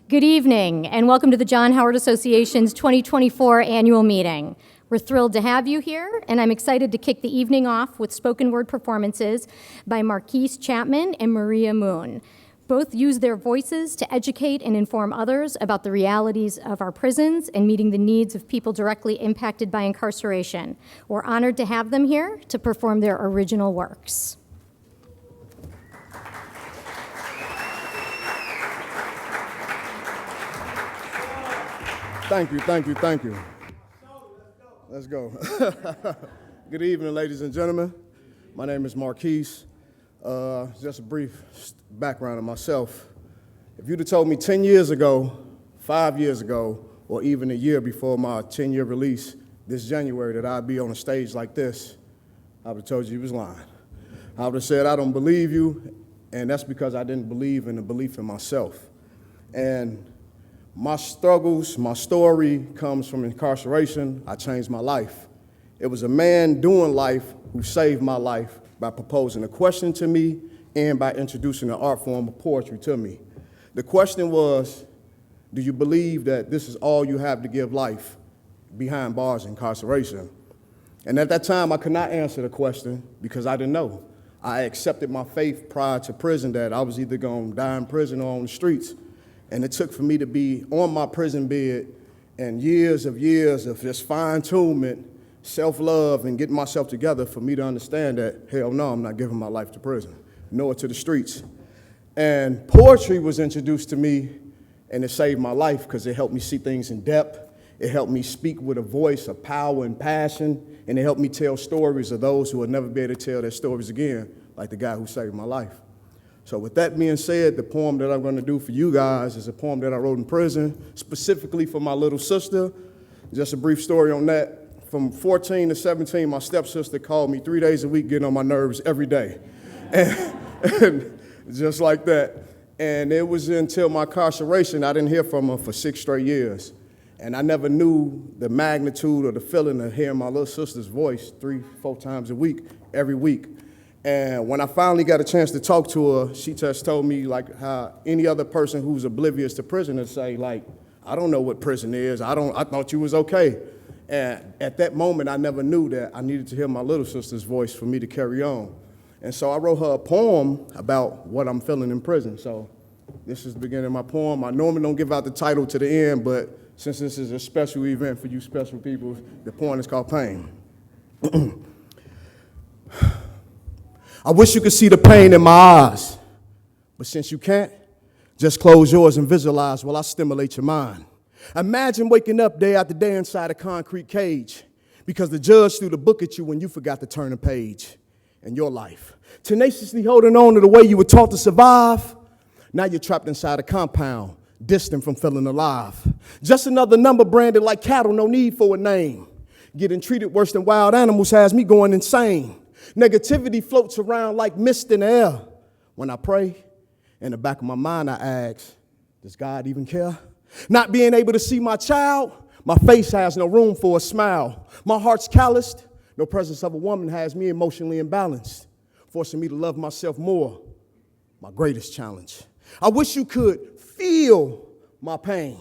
Good evening, and welcome to the John Howard Association's 2024 annual meeting. We're thrilled to have you here, and I'm excited to kick the evening off with spoken word performances by Marquis, Chapman, and Maria Moon. Both use their voices to educate and inform others about the realities of our prisons and meeting the needs of people directly impacted by incarceration. We're honored to have them here to perform their original works. Thank you. Let's go. Good evening, ladies and gentlemen. My name is Marquis. Just a brief background of myself. If you'd have told me 10 years ago, 5 years ago, or even a year before my 10-year release this January that I'd be on a stage like this, I would have told you was lying. I would have said, I don't believe you, and that's because I didn't believe in the belief in myself. And my struggles, my story comes from incarceration. I changed my life. It was a man doing life who saved my life by proposing a question to me and by introducing an art form of poetry to me. The question was, do you believe that this is all you have to give life behind bars incarceration? And at that time, I could not answer the question because I didn't know. I accepted my faith prior to prison that I was either going to die in prison or on the streets. And it took for me to be on my prison bed and years of just fine-tunement, self-love, and getting myself together for me to understand that, hell no, I'm not giving my life to prison, nor to the streets. And poetry was introduced to me, and it saved my life because it helped me see things in depth. It helped me speak with a voice of power and passion, and it helped me tell stories of those who will never be able to tell their stories again, like the guy who saved my life. So with that being said, the poem that I'm going to do for you guys is a poem that I wrote in prison, specifically for my little sister. Just a brief story on that. From 14 to 17, my stepsister called me 3 days a week, getting on my nerves every day. And just like that. And it was until my incarceration, I didn't hear from her for 6 straight years. And I never knew the magnitude or the feeling of hearing my little sister's voice 3-4 times a week, every week. And when I finally got a chance to talk to her, she just told me, like how any other person who's oblivious to prison would say, like, I don't know what prison is. I thought you was okay. And at that moment, I never knew that I needed to hear my little sister's voice for me to carry on. And so I wrote her a poem about what I'm feeling in prison. So this is the beginning of my poem. I normally don't give out the title to the end, but since this is a special event for you special people, the poem is called Pain. I wish you could see the pain in my eyes, but since you can't, just close yours and visualize while I stimulate your mind. Imagine waking up day after day inside a concrete cage because the judge threw the book at you when you forgot to turn a page in your life. Tenaciously holding on to the way you were taught to survive, now you're trapped inside a compound, distant from feeling alive. Just another number branded like cattle, no need for a name. Getting treated worse than wild animals has me going insane. Negativity floats around like mist in the air. When I pray, in the back of my mind I ask, does God even care? Not being able to see my child, my face has no room for a smile. My heart's calloused, no presence of a woman has me emotionally imbalanced, forcing me to love myself more, my greatest challenge. I wish you could feel my pain,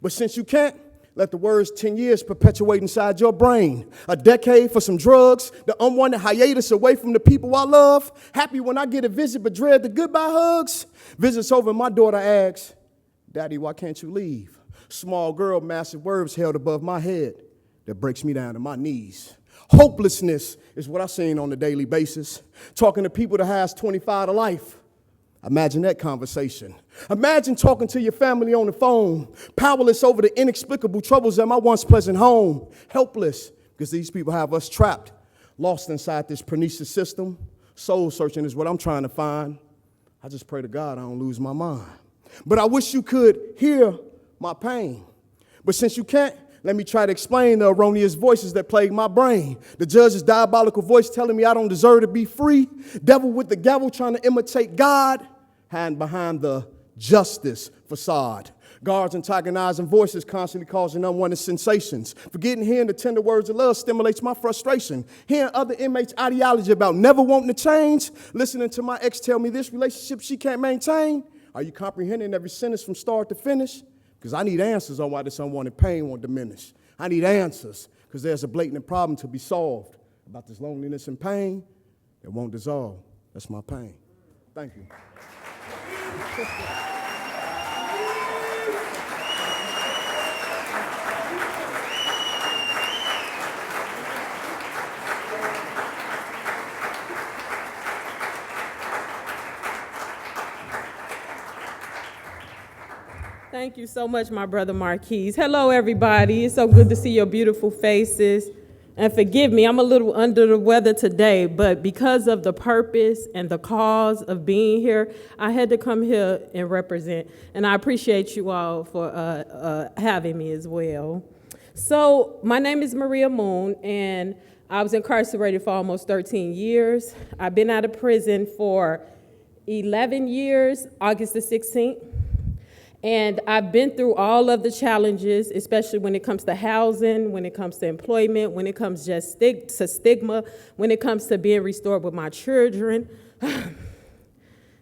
but since you can't, let the words 10 years perpetuate inside your brain. A decade for some drugs, the unwanted hiatus away from the people I love. Happy when I get a visit, but dread the goodbye hugs. Visits over, my daughter asks, Daddy, why can't you leave? Small girl, massive words held above my head that breaks me down to my knees. Hopelessness is what I've seen on a daily basis. Talking to people that has 25 to life. Imagine that conversation. Imagine talking to your family on the phone, powerless over the inexplicable troubles at my once pleasant home. Helpless, because these people have us trapped, lost inside this pernicious system. Soul searching is what I'm trying to find. I just pray to God I don't lose my mind. But I wish you could hear my pain. But since you can't, let me try to explain the erroneous voices that plague my brain. The judge's diabolical voice telling me I don't deserve to be free. Devil with the gavel trying to imitate God. Hand behind the justice facade. Guards antagonizing voices constantly causing unwanted sensations. Forgetting hearing the tender words of love stimulates my frustration. Hearing other inmates' ideology about never wanting to change. Listening to my ex tell me this relationship she can't maintain. Are you comprehending every sentence from start to finish? Because I need answers on why this unwanted pain won't diminish. I need answers because there's a blatant problem to be solved about this loneliness and pain that won't dissolve. That's my pain. Thank you. Thank you so much, my brother Marquis. Hello, everybody. It's so good to see your beautiful faces. And forgive me, I'm a little under the weather today, but because of the purpose and the cause of being here, I had to come here and represent. And I appreciate you all for having me as well. So my name is Maria Moon, and I was incarcerated for almost 13 years. I've been out of prison for 11 years, August the 16th. And I've been through all of the challenges, especially when it comes to housing, when it comes to employment, when it comes just to stigma, when it comes to being restored with my children,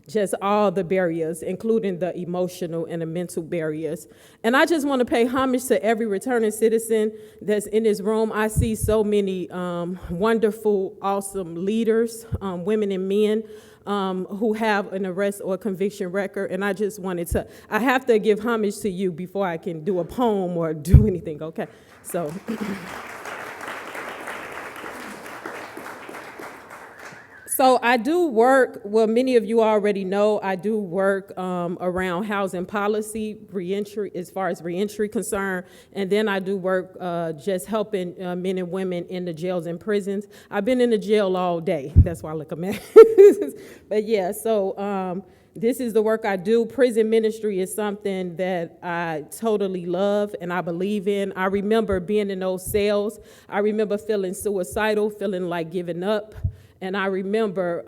just all the barriers, including the emotional and the mental barriers. And I just want to pay homage to every returning citizen that's in this room. I see so many wonderful, awesome leaders, women and men, who have an arrest or conviction record, and I just wanted to, I have to give homage to you before I can do a poem or do anything, okay? So. So I do work, well, many of you already know, I do work around housing policy, reentry, as far as reentry concerned, and then I do work just helping men and women in the jails and prisons. I've been in the jail all day. That's why I look a mess. But yeah, so this is the work I do. Prison ministry is something that I totally love and I believe in. I remember being in those cells. I remember feeling suicidal, feeling like giving up. And I remember,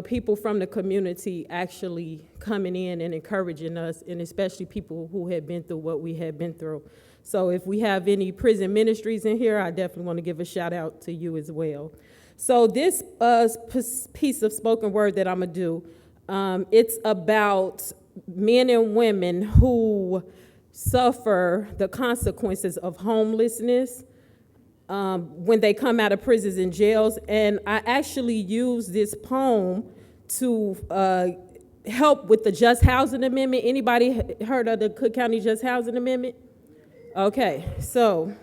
people from the community actually coming in and encouraging us, and especially people who had been through what we had been through. So if we have any prison ministries in here, I definitely want to give a shout out to you as well. So this piece of spoken word that I'm going to do, it's about men and women who suffer the consequences of homelessness, when they come out of prisons and jails. And I actually use this poem to help with the Just Housing Amendment. Anybody heard of the Cook County Just Housing Amendment? Okay, so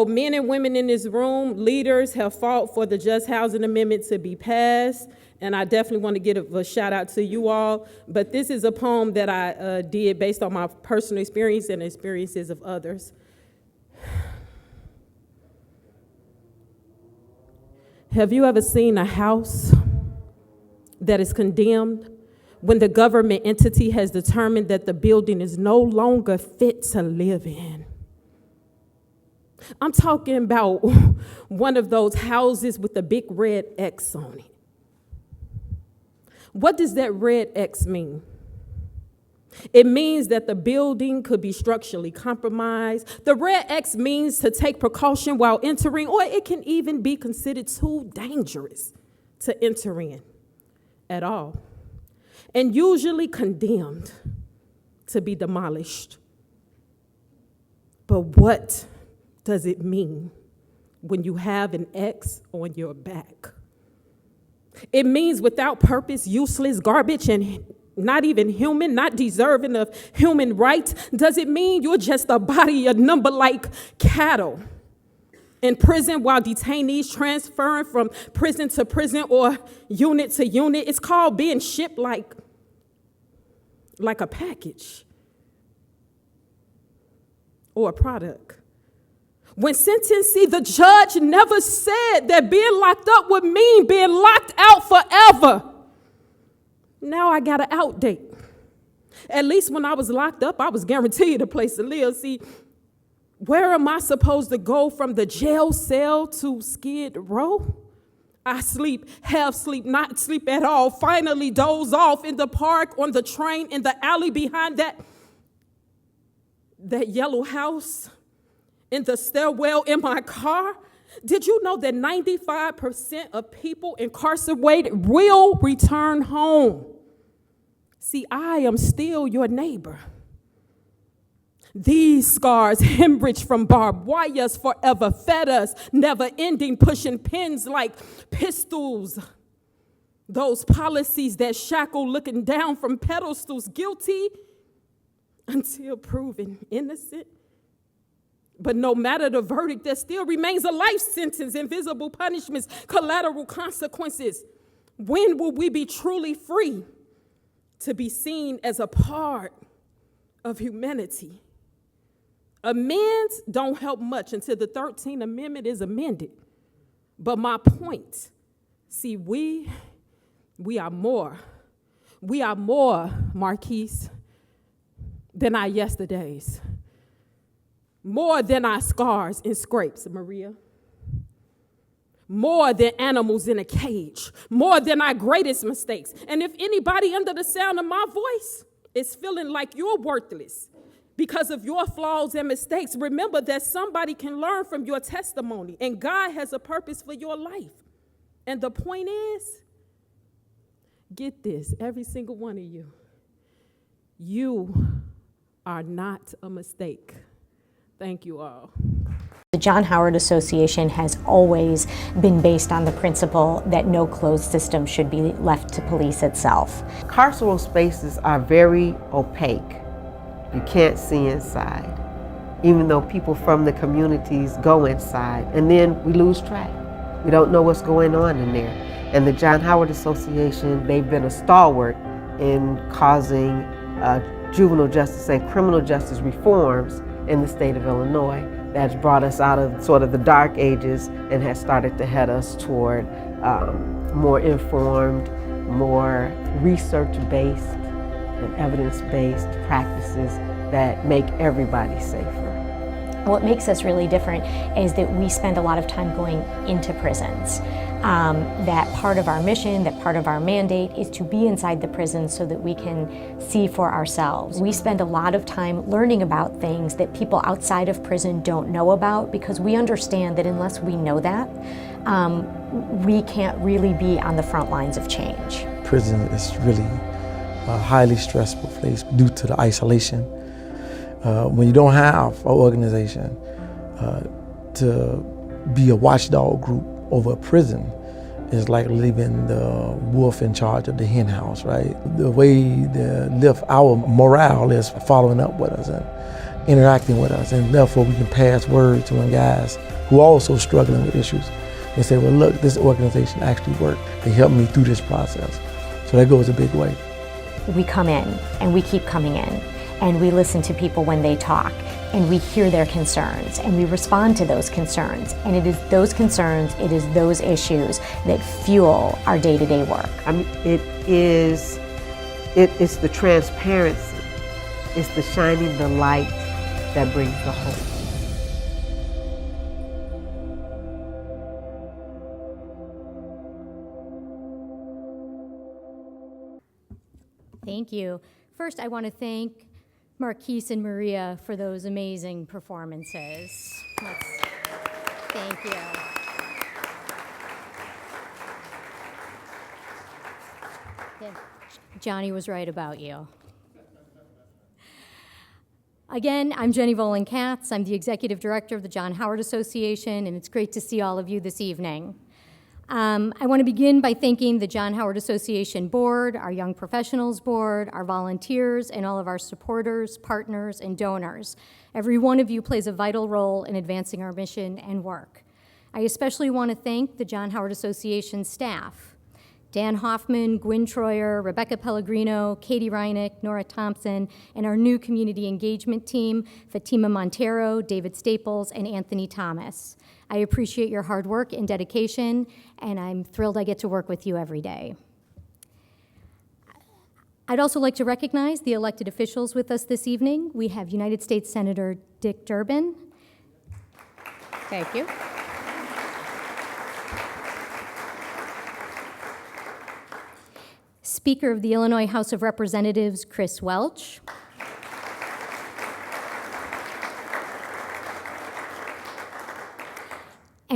men and women in this room, leaders, have fought for the Just Housing Amendment to be passed, and I definitely want to give a shout out to you all. But this is a poem that I did based on my personal experience and experiences of others. Have you ever seen a house that is condemned when the government entity has determined that the building is no longer fit to live in? I'm talking about one of those houses with a big red X on it. What does that red X mean? It means that the building could be structurally compromised. The red X means to take precaution while entering, or it can even be considered too dangerous to enter in at all, and usually condemned to be demolished. But what does it mean when you have an X on your back? It means without purpose, useless, garbage, and not even human, not deserving of human rights. Does it mean you're just a body, a number like cattle in prison while detainees transferring from prison to prison or unit to unit? It's called being shipped like a package or a product. When sentencing, the judge never said that being locked up would mean being locked out forever. Now I got an out date. At least when I was locked up, I was guaranteed a place to live. See, where am I supposed to go from the jail cell to Skid Row? I sleep, half sleep, not sleep at all, finally doze off in the park, on the train, in the alley behind that yellow house, in the stairwell, in my car. Did you know that 95% of people incarcerated will return home? See, I am still your neighbor. These scars, hemorrhage from barbed wires, forever fed us, never ending, pushing pins like pistols. Those policies that shackle looking down from pedestals, guilty until proven innocent. But no matter the verdict, there still remains a life sentence, invisible punishments, collateral consequences. When will we be truly free to be seen as a part of humanity? Amends don't help much until the 13th Amendment is amended. But my point, see, we are more. We are more, Marquis, than our yesterdays. More than our scars and scrapes, Maria. More than animals in a cage. More than our greatest mistakes. And if anybody under the sound of my voice is feeling like you're worthless because of your flaws and mistakes, remember that somebody can learn from your testimony, and God has a purpose for your life. And the point is, get this, every single one of you are not a mistake. Thank you all. The John Howard Association has always been based on the principle that no closed system should be left to police itself. Carceral spaces are very opaque. You can't see inside, even though people from the communities go inside, and then we lose track. We don't know what's going on in there. And the John Howard Association, they've been a stalwart in causing juvenile justice and criminal justice reforms in the state of Illinois. That's brought us out of sort of the dark ages and has started to head us toward more informed, more research-based and evidence-based practices that make everybody safer. What makes us really different is that we spend a lot of time going into prisons. That part of our mission, that part of our mandate is to be inside the prison so that we can see for ourselves. We spend a lot of time learning about things that people outside of prison don't know about, because we understand that unless we know that, we can't really be on the front lines of change. Prison is really a highly stressful place due to the isolation. When you don't have an organization to be a watchdog group over a prison, is like leaving the wolf in charge of the hen house, right? The way to lift our morale is following up with us and interacting with us, and therefore we can pass word to young guys who are also struggling with issues and say, well, look, this organization actually worked. They helped me through this process. So that goes a big way. We come in and we keep coming in, and we listen to people when they talk, and we hear their concerns, and we respond to those concerns. And it is those concerns, it is those issues that fuel our day-to-day work. I mean, it's the transparency, it's the shining the light that brings the hope. Thank you. First, I want to thank Marquis and Maria for those amazing performances. Thank you. Yeah, Johnny was right about you. Again, I'm Jenny Volan-Katz. I'm the Executive Director of the John Howard Association, and it's great to see all of you this evening. I want to begin by thanking the John Howard Association Board, our Young Professionals Board, our volunteers, and all of our supporters, partners, and donors. Every one of you plays a vital role in advancing our mission and work. I especially want to thank the John Howard Association staff, Dan Hoffman, Gwynn Troyer, Rebecca Pellegrino, Katie Reinick, Nora Thompson, and our new community engagement team, Fatima Montero, David Staples, and Anthony Thomas. I appreciate your hard work and dedication, and I'm thrilled I get to work with you every day. I'd also like to recognize the elected officials with us this evening. We have United States Senator Dick Durbin. Thank you. Speaker of the Illinois House of Representatives, Chris Welch.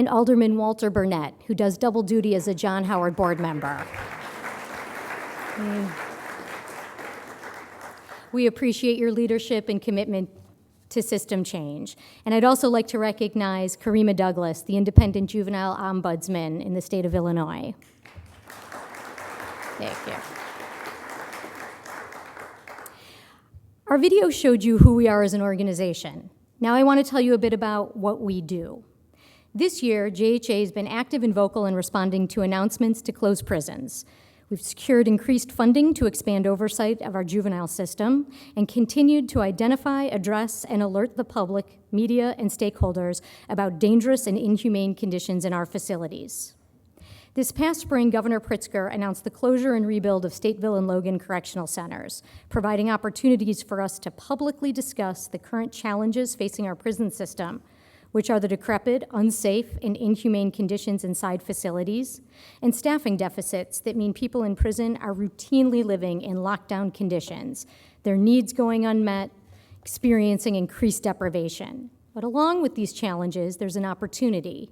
and Alderman Walter Burnett, who does double duty as a John Howard board member. We appreciate your leadership and commitment to system change. And I'd also like to recognize Karima Douglas, the independent juvenile ombudsman in the state of Illinois. Thank you. Our video showed you who we are as an organization. Now I want to tell you a bit about what we do. This year, JHA has been active and vocal in responding to announcements to close prisons. We've secured increased funding to expand oversight of our juvenile system and continued to identify, address, and alert the public, media, and stakeholders about dangerous and inhumane conditions in our facilities. This past spring, Governor Pritzker announced the closure and rebuild of Stateville and Logan Correctional Centers, providing opportunities for us to publicly discuss the current challenges facing our prison system, which are the decrepit, unsafe, and inhumane conditions inside facilities, and staffing deficits that mean people in prison are routinely living in lockdown conditions, their needs going unmet, experiencing increased deprivation. But along with these challenges, there's an opportunity,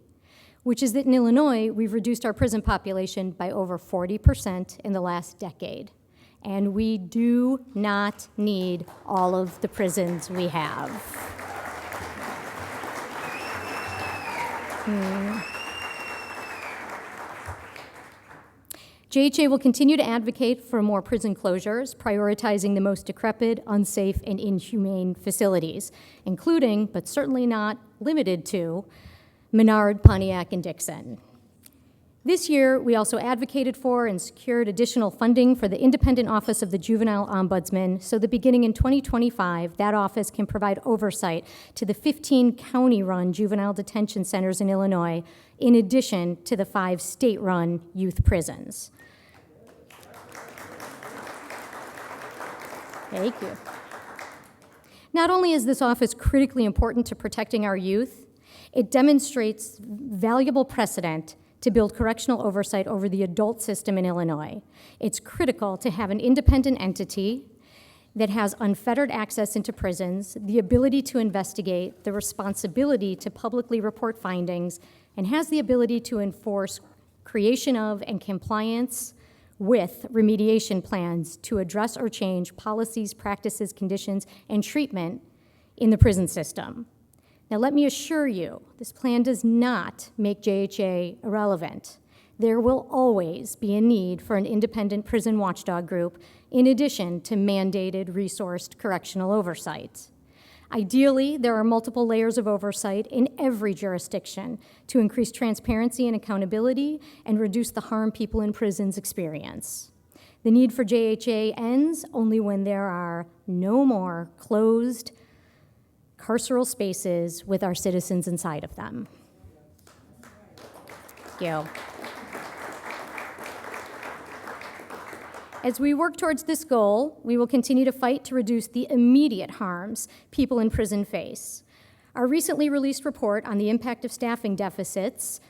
which is that in Illinois, we've reduced our prison population by over 40% in the last decade. And we do not need all of the prisons we have. JHA will continue to advocate for more prison closures, prioritizing the most decrepit, unsafe, and inhumane facilities, including, but certainly not limited to, Menard, Pontiac, and Dixon. This year, we also advocated for and secured additional funding for the Independent Office of the Juvenile Ombudsman, so that beginning in 2025, that office can provide oversight to the 15 county-run juvenile detention centers in Illinois, in addition to the 5 state-run youth prisons. Thank you. Not only is this office critically important to protecting our youth, it demonstrates valuable precedent to build correctional oversight over the adult system in Illinois. It's critical to have an independent entity that has unfettered access into prisons, the ability to investigate, the responsibility to publicly report findings, and has the ability to enforce creation of and compliance with remediation plans to address or change policies, practices, conditions, and treatment in the prison system. Now, let me assure you, this plan does not make JHA irrelevant. There will always be a need for an independent prison watchdog group in addition to mandated, resourced correctional oversight. Ideally, there are multiple layers of oversight in every jurisdiction to increase transparency and accountability and reduce the harm people in prisons experience. The need for JHA ends only when there are no more closed carceral spaces with our citizens inside of them. Thank you. As we work towards this goal, we will continue to fight to reduce the immediate harms people in prison face. Our recently released report on the impact of staffing deficits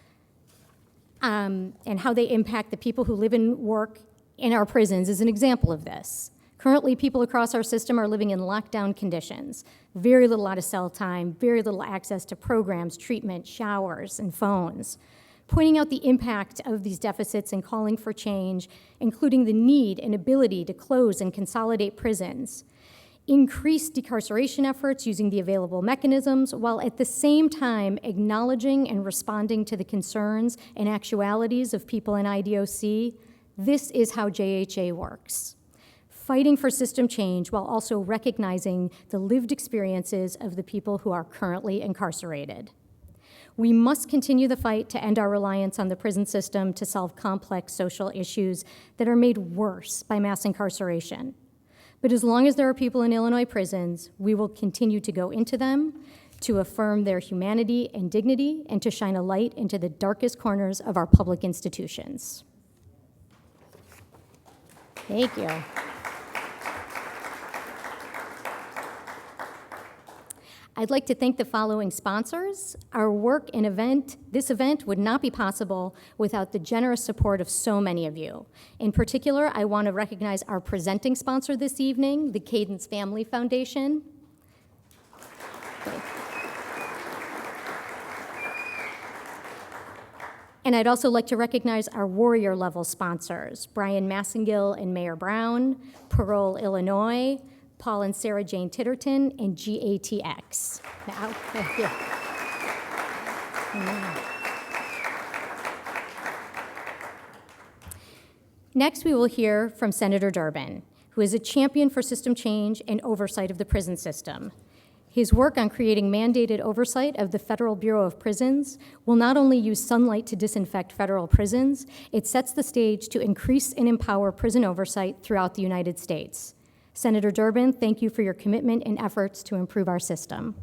and how they impact the people who live and work in our prisons is an example of this. Currently, people across our system are living in lockdown conditions. Very little out of cell time, very little access to programs, treatment, showers, and phones. Pointing out the impact of these deficits and calling for change, including the need and ability to close and consolidate prisons. Increase decarceration efforts using the available mechanisms, while at the same time acknowledging and responding to the concerns and actualities of people in IDOC. This is how JHA works. Fighting for system change while also recognizing the lived experiences of the people who are currently incarcerated. We must continue the fight to end our reliance on the prison system to solve complex social issues that are made worse by mass incarceration. But as long as there are people in Illinois prisons, we will continue to go into them, to affirm their humanity and dignity, and to shine a light into the darkest corners of our public institutions. Thank you. I'd like to thank the following sponsors. Our work and this event would not be possible without the generous support of so many of you. In particular, I want to recognize our presenting sponsor this evening, the Cadence Family Foundation. And I'd also like to recognize our warrior level sponsors, Brian Massengill and Mayor Brown, Parole Illinois, Paul and Sarah Jane Titterton, and GATX. Now, thank you. Next, we will hear from Senator Durbin, who is a champion for system change and oversight of the prison system. His work on creating mandated oversight of the Federal Bureau of Prisons will not only use sunlight to disinfect federal prisons, it sets the stage to increase and empower prison oversight throughout the United States. Senator Durbin, thank you for your commitment and efforts to improve our system.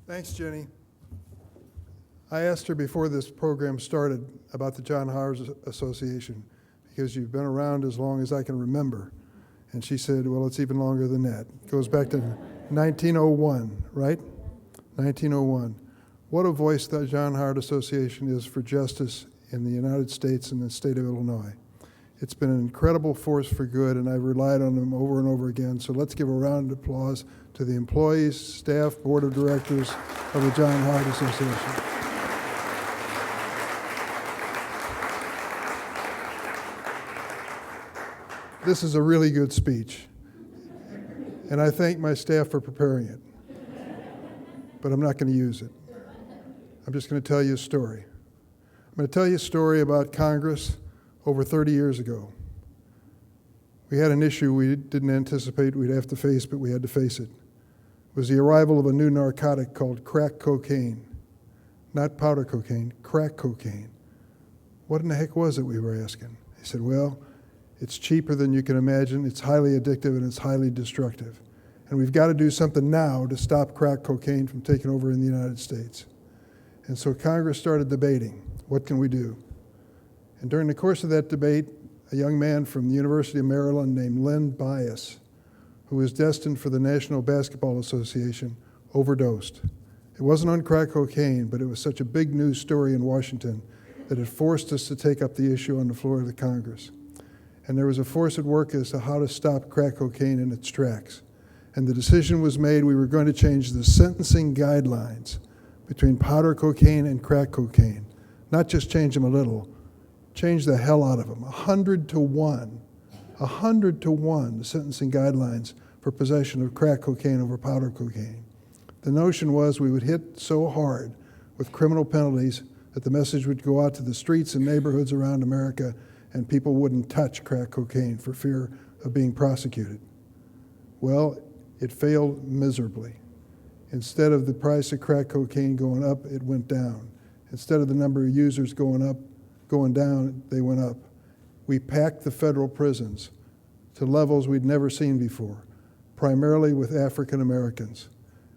Thanks, Jenny. I asked her before this program started about the John Howard Association because you've been around as long as I can remember. And she said, well, it's even longer than that. It goes back to 1901, right? 1901. What a voice the John Howard Association is for justice in the United States and the state of Illinois. It's been an incredible force for good, and I've relied on them over and over again. So let's give a round of applause to the employees, staff, board of directors of the John Howard Association. This is a really good speech, and I thank my staff for preparing it, but I'm not going to use it. I'm just going to tell you a story. I'm going to tell you a story about Congress over 30 years ago. We had an issue we didn't anticipate we'd have to face, but we had to face it. It was the arrival of a new narcotic called crack cocaine. Not powder cocaine, crack cocaine. What in the heck was it, we were asking? He said, well, it's cheaper than you can imagine, it's highly addictive, and it's highly destructive. And we've got to do something now to stop crack cocaine from taking over in the United States. And so Congress started debating, what can we do? And during the course of that debate, a young man from the University of Maryland named Len Bias, who was destined for the National Basketball Association, overdosed. It wasn't on crack cocaine, but it was such a big news story in Washington that it forced us to take up the issue on the floor of the Congress. And there was a force at work as to how to stop crack cocaine in its tracks. And the decision was made we were going to change the sentencing guidelines between powder cocaine and crack cocaine. Not just change them a little, change the hell out of them. 100 to 1. 100 to 1, the sentencing guidelines for possession of crack cocaine over powder cocaine. The notion was we would hit so hard with criminal penalties that the message would go out to the streets and neighborhoods around America and people wouldn't touch crack cocaine for fear of being prosecuted. Well, it failed miserably. Instead of the price of crack cocaine going up, it went down. Instead of the number of users going down, they went up. We packed the federal prisons to levels we'd never seen before, primarily with African Americans.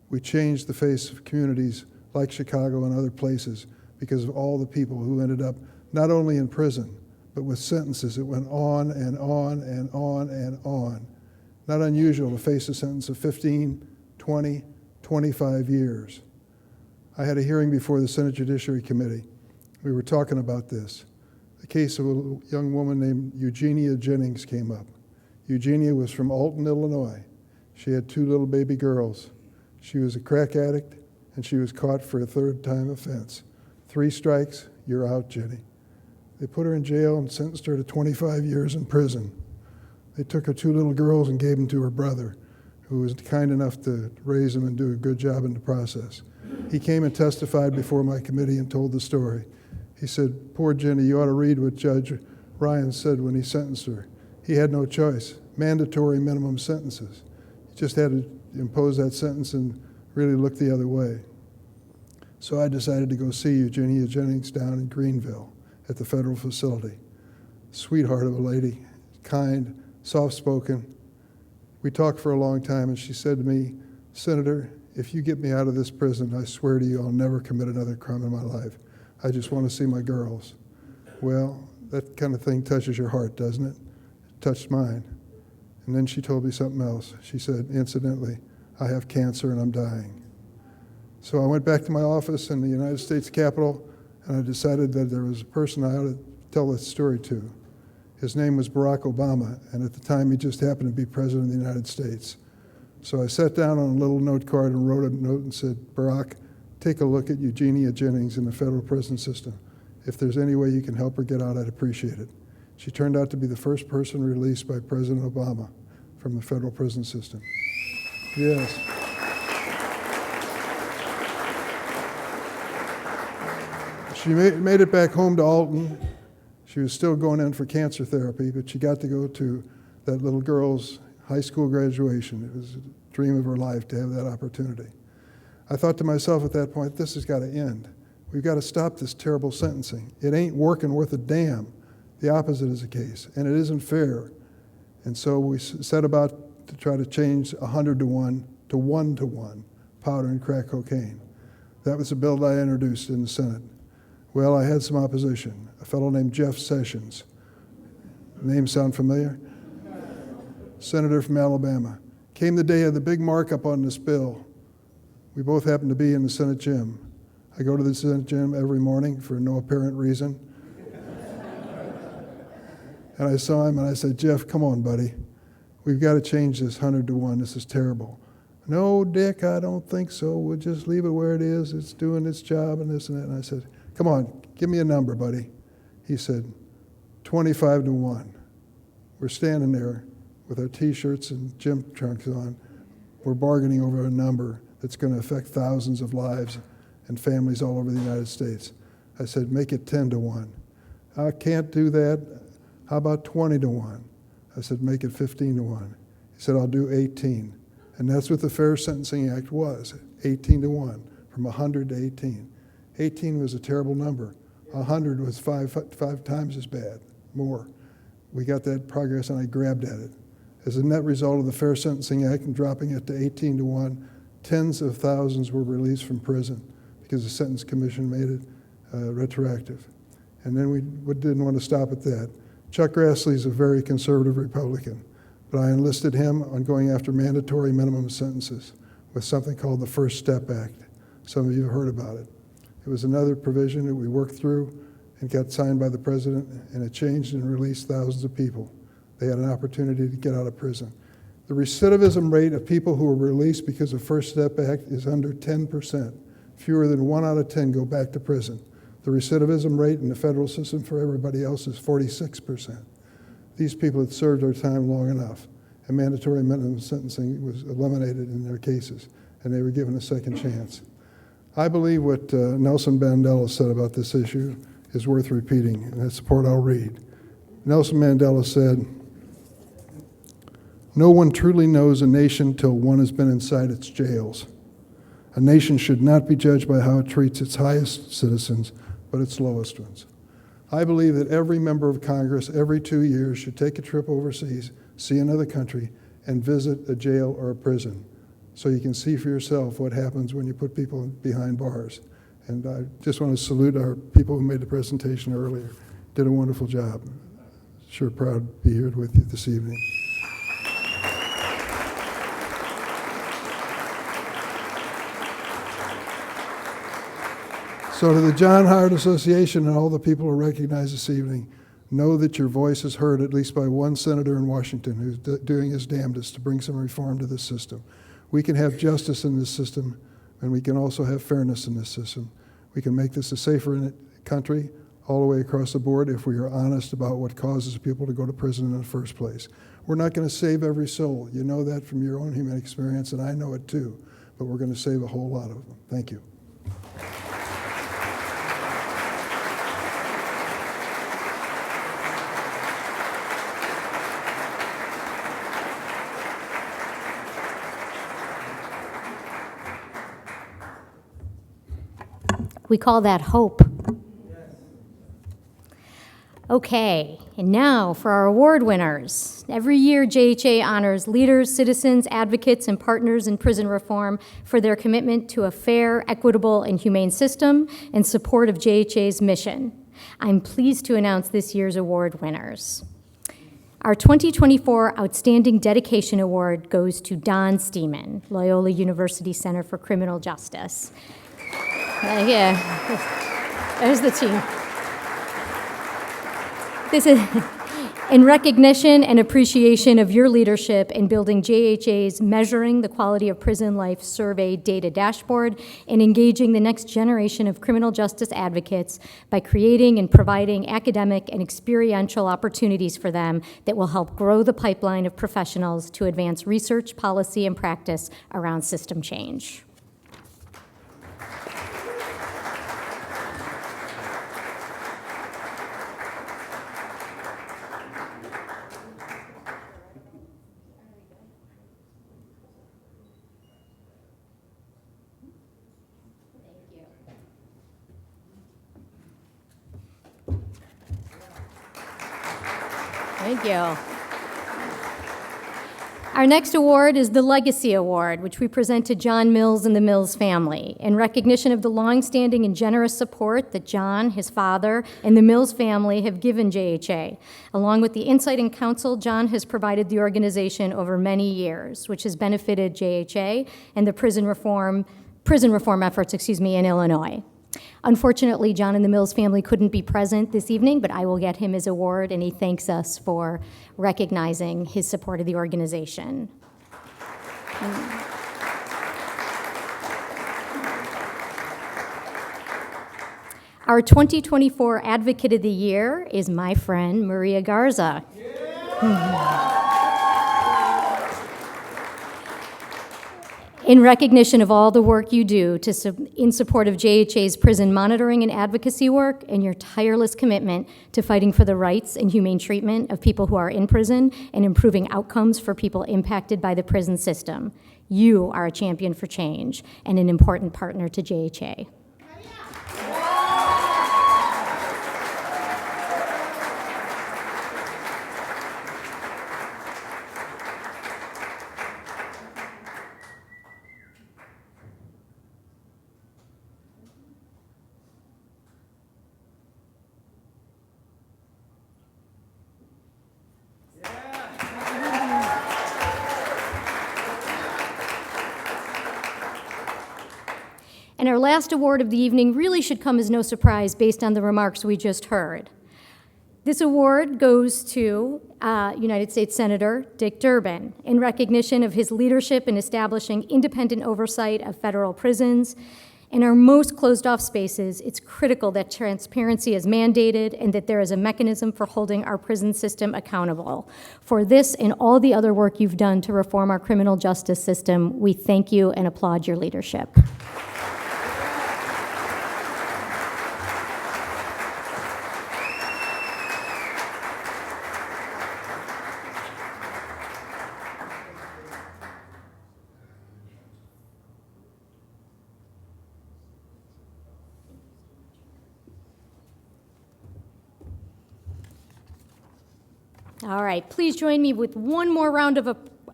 We changed the face of communities like Chicago and other places because of all the people who ended up not only in prison, but with sentences that went on and on and on and on. Not unusual to face a sentence of 15, 20, 25 years. I had a hearing before the Senate Judiciary Committee. We were talking about this. The case of a young woman named Eugenia Jennings came up. Eugenia was from Alton, Illinois. She had 2 little baby girls. She was a crack addict, and she was caught for a 3rd-time offense. 3 strikes, you're out, Jenny. They put her in jail and sentenced her to 25 years in prison. They took her 2 little girls and gave them to her brother, who was kind enough to raise them and do a good job in the process. He came and testified before my committee and told the story. He said, poor Jenny, you ought to read what Judge Ryan said when he sentenced her. He had no choice. Mandatory minimum sentences. He just had to impose that sentence and really look the other way. So I decided to go see Eugenia Jennings down in Greenville at the federal facility. Sweetheart of a lady, kind, soft-spoken. We talked for a long time, and she said to me, Senator, if you get me out of this prison, I swear to you I'll never commit another crime in my life. I just want to see my girls. Well, that kind of thing touches your heart, doesn't it? It touched mine. And then she told me something else. She said, incidentally, I have cancer and I'm dying. So I went back to my office in the United States Capitol, and I decided that there was a person I ought to tell this story to. His name was Barack Obama, and at the time he just happened to be President of the United States. So I sat down on a little note card and wrote a note and said, Barack, take a look at Eugenia Jennings in the federal prison system. If there's any way you can help her get out, I'd appreciate it. She turned out to be the first person released by President Obama from the federal prison system. Yes. She made it back home to Alton. She was still going in for cancer therapy, but she got to go to that little girl's high school graduation. It was a dream of her life to have that opportunity. I thought to myself at that point, this has got to end. We've got to stop this terrible sentencing. It ain't working worth a damn. The opposite is the case, and it isn't fair. And so we set about to try to change 100 to 1 to 1 to 1, powder and crack cocaine. That was a bill that I introduced in the Senate. Well, I had some opposition. A fellow named Jeff Sessions. Name sound familiar? Senator from Alabama. Came the day of the big markup on this bill. We both happened to be in the Senate gym. I go to the Senate gym every morning for no apparent reason. And I saw him and I said, Jeff, come on, buddy. We've got to change this 100 to 1. This is terrible. No, Dick, I don't think so. We'll just leave it where it is. It's doing its job and this and that. And I said, come on, give me a number, buddy. He said, 25 to 1. We're standing there with our T-shirts and gym trunks on. We're bargaining over a number that's going to affect thousands of lives and families all over the United States. I said, make it 10 to 1. I can't do that. How about 20 to 1? I said, make it 15 to 1. He said, I'll do 18. And that's what the Fair Sentencing Act was, 18 to 1, from 100 to 18. 18 was a terrible number. 100 was five times as bad, more. We got that progress and I grabbed at it. As a net result of the Fair Sentencing Act and dropping it to 18 to 1, tens of thousands were released from prison because the Sentence Commission made it retroactive. And then we didn't want to stop at that. Chuck Grassley is a very conservative Republican, but I enlisted him on going after mandatory minimum sentences with something called the First Step Act. Some of you have heard about it. It was another provision that we worked through and got signed by the president, and it changed and released thousands of people. They had an opportunity to get out of prison. The recidivism rate of people who were released because of First Step Act is under 10%. Fewer than 1 out of 10 go back to prison. The recidivism rate in the federal system for everybody else is 46%. These people had served their time long enough, and mandatory minimum sentencing was eliminated in their cases, and they were given a second chance. I believe what Nelson Mandela said about this issue is worth repeating, and that's the part I'll read. Nelson Mandela said, "No one truly knows a nation till one has been inside its jails. A nation should not be judged by how it treats its highest citizens, but its lowest ones." I believe that every member of Congress every 2 years should take a trip overseas, see another country, and visit a jail or a prison so you can see for yourself what happens when you put people behind bars. And I just want to salute our people who made the presentation earlier. Did a wonderful job. Sure proud to be here with you this evening. So to the John Howard Association and all the people who are recognized this evening, know that your voice is heard at least by one senator in Washington who's doing his damnedest to bring some reform to this system. We can have justice in this system, and we can also have fairness in this system. We can make this a safer country all the way across the board if we are honest about what causes people to go to prison in the first place. We're not going to save every soul. You know that from your own human experience, and I know it too, but we're going to save a whole lot of them. Thank you. We call that hope. Okay, and now for our award winners. Every year, JHA honors leaders, citizens, advocates, and partners in prison reform for their commitment to a fair, equitable, and humane system in support of JHA's mission. I'm pleased to announce this year's award winners. Our 2024 Outstanding Dedication Award goes to Don Stemen, Loyola University Center for Criminal Justice. Yeah, there's the team. In recognition and appreciation of your leadership in building JHA's Measuring the Quality of Prison Life Survey data dashboard and engaging the next generation of criminal justice advocates by creating and providing academic and experiential opportunities for them that will help grow the pipeline of professionals to advance research, policy, and practice around system change. Thank you. Our next award is the Legacy Award, which we present to John Mills and the Mills family in recognition of the longstanding and generous support that John, his father, and the Mills family have given JHA. Along with the insight and counsel John has provided the organization over many years, which has benefited JHA and the prison reform efforts, in Illinois. Unfortunately, John and the Mills family couldn't be present this evening, but I will get him his award, and he thanks us for recognizing his support of the organization. Our 2024 Advocate of the Year is my friend, Maria Garza. In recognition of all the work you do in support of JHA's prison monitoring and advocacy work and your tireless commitment to fighting for the rights and humane treatment of people who are in prison and improving outcomes for people impacted by the prison system, you are a champion for change and an important partner to JHA. And our last award of the evening really should come as no surprise based on the remarks we just heard. This award goes to United States Senator Dick Durbin in recognition of his leadership in establishing independent oversight of federal prisons. In our most closed-off spaces, it's critical that transparency is mandated and that there is a mechanism for holding our prison system accountable. For this and all the other work you've done to reform our criminal justice system, we thank you and applaud your leadership. All right, please join me with one more round of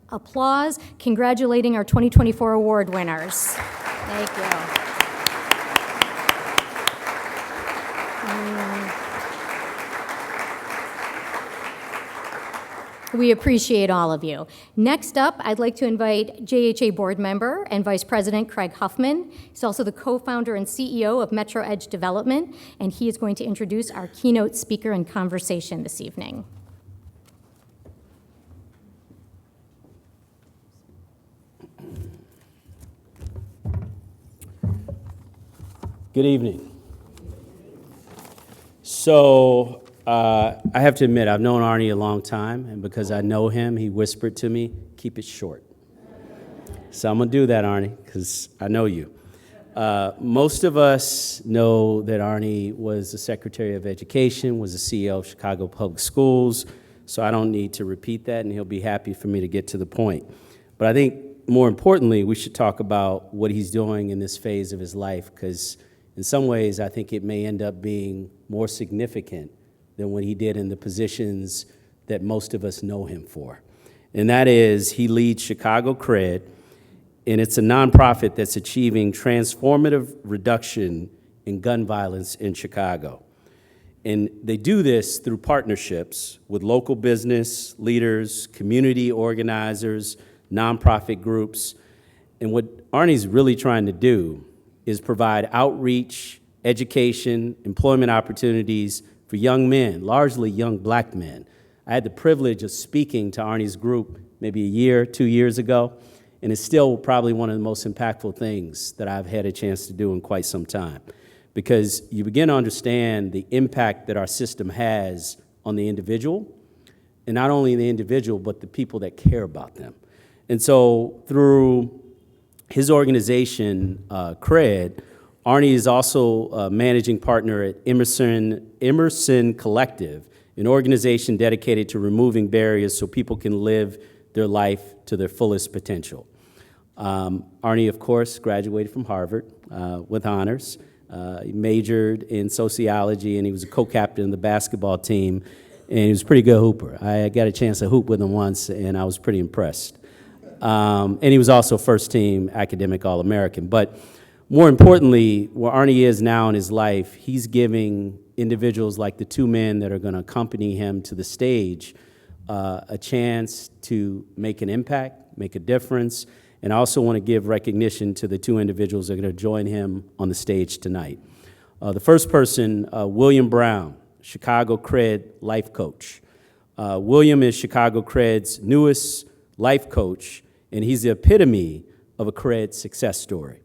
applause, congratulating our 2024 award winners. Thank you. We appreciate all of you. Next up, I'd like to invite JHA board member and Vice President Craig Huffman. He's also the co-founder and CEO of Metro Edge Development, and he is going to introduce our keynote speaker and conversation this evening. Good evening. So I have to admit, I've known Arne a long time, and because I know him, he whispered to me, keep it short. So I'm gonna do that, Arne, because I know you. Most of us know that Arne was the Secretary of Education, was the CEO of Chicago Public Schools, so I don't need to repeat that, and he'll be happy for me to get to the point. But I think more importantly, we should talk about what he's doing in this phase of his life, because in some ways, I think it may end up being more significant than what he did in the positions that most of us know him for. And that is, he leads Chicago CRED, and it's a nonprofit that's achieving transformative reduction in gun violence in Chicago. And they do this through partnerships with local business leaders, community organizers, nonprofit groups. And what Arne's really trying to do is provide outreach, education, employment opportunities for young men, largely young black men. I had the privilege of speaking to Arne's group maybe a year, 2 years ago, and it's still probably one of the most impactful things that I've had a chance to do in quite some time, because you begin to understand the impact that our system has on the individual, and not only the individual, but the people that care about them. And so through his organization, CRED, Arne is also a managing partner at Emerson Collective, an organization dedicated to removing barriers so people can live their life to their fullest potential. Arne, of course, graduated from Harvard with honors. He majored in sociology, and he was a co-captain of the basketball team, and he was a pretty good hooper. I got a chance to hoop with him once, and I was pretty impressed. And he was also first-team academic All-American. But more importantly, where Arne is now in his life, he's giving individuals like the two men that are going to accompany him to the stage a chance to make an impact, make a difference, and I also want to give recognition to the two individuals that are going to join him on the stage tonight. The first person, William Brown, Chicago CRED Life Coach. William is Chicago CRED's newest life coach, and he's the epitome of a CRED success story.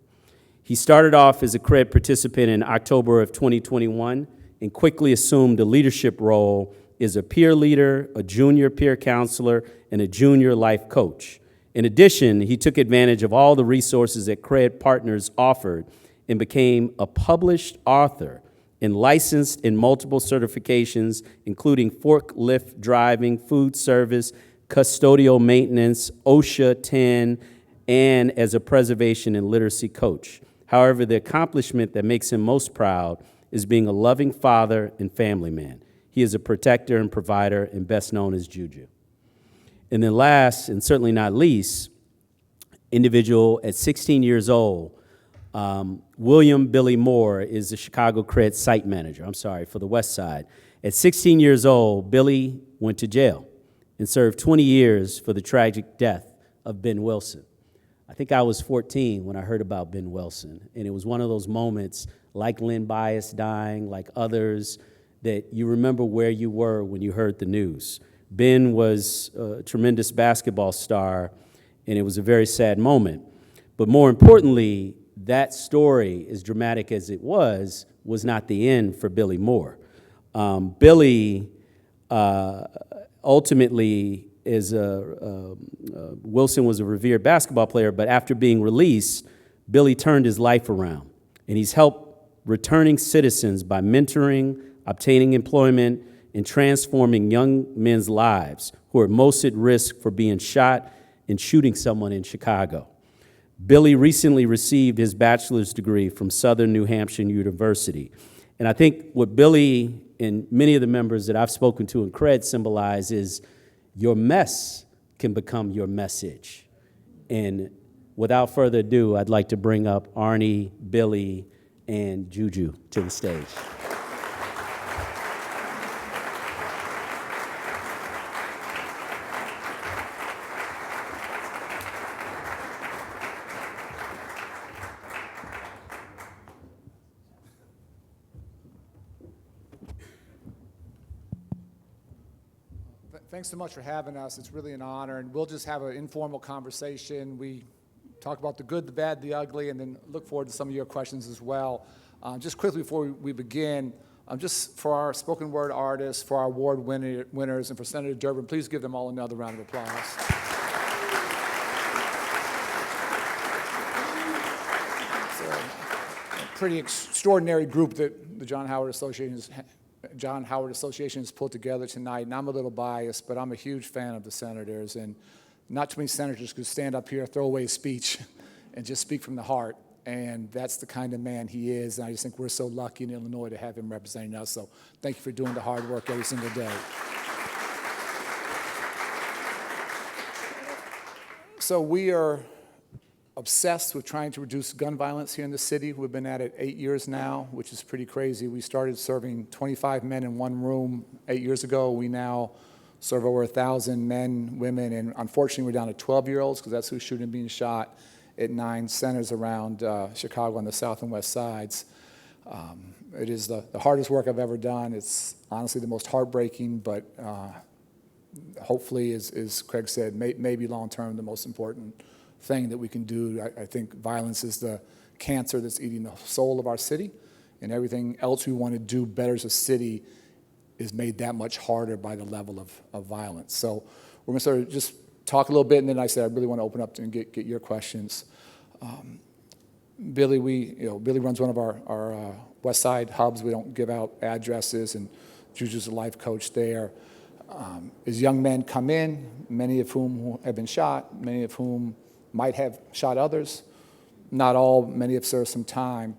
He started off as a CRED participant in October of 2021 and quickly assumed a leadership role as a peer leader, a junior peer counselor, and a junior life coach. In addition, he took advantage of all the resources that CRED Partners offered and became a published author and licensed in multiple certifications, including forklift driving, food service, custodial maintenance, OSHA 10, and as a preservation and literacy coach. However, the accomplishment that makes him most proud is being a loving father and family man. He is a protector and provider, and best known as Juju. And then last, and certainly not least, individual at 16 years old, William Billy Moore is the Chicago CRED site manager, for the West Side. At 16 years old, Billy went to jail and served 20 years for the tragic death of Ben Wilson. I think I was 14 when I heard about Ben Wilson, and it was one of those moments, like Lynn Bias dying, like others, that you remember where you were when you heard the news. Ben was a tremendous basketball star, and it was a very sad moment. But more importantly, that story, as dramatic as it was not the end for Billy Moore. Billy ultimately Wilson was a revered basketball player, but after being released, Billy turned his life around, and he's helped returning citizens by mentoring, obtaining employment, and transforming young men's lives who are most at risk for being shot and shooting someone in Chicago. Billy recently received his bachelor's degree from Southern New Hampshire University. And I think what Billy and many of the members that I've spoken to in CRED symbolize is your mess can become your message. And without further ado, I'd like to bring up Arne, Billy, and Juju to the stage. Thanks so much for having us. It's really an honor, and we'll just have an informal conversation. We talk about the good, the bad, the ugly, and then look forward to some of your questions as well. Just quickly before we begin, just for our spoken word artists, for our award winners, and for Senator Durbin, please give them all another round of applause. It's a pretty extraordinary group that the John Howard Association has put together tonight, and I'm a little biased, but I'm a huge fan of the senators, and not too many senators could stand up here, throw away a speech, and just speak from the heart, and that's the kind of man he is, and I just think we're so lucky in Illinois to have him representing us, so thank you for doing the hard work every single day. So we are obsessed with trying to reduce gun violence here in the city. We've been at it 8 years now, which is pretty crazy. We started serving 25 men in one room 8 years ago. We now serve over 1,000 men, women, and unfortunately we're down to 12-year-olds because that's who's shooting and being shot at 9 centers around Chicago on the south and west sides. It is the hardest work I've ever done. It's honestly the most heartbreaking, but hopefully, as Craig said, maybe long-term the most important thing that we can do. I think violence is the cancer that's eating the soul of our city, and everything else we want to do better as a city is made that much harder by the level of violence. So we're going to sort of just talk a little bit, and then I said I really want to open up and get your questions. Billy, Billy runs one of our West Side hubs. We don't give out addresses, and Juju's a life coach there. As young men come in, many of whom have been shot, many of whom might have shot others, not all, many have served some time.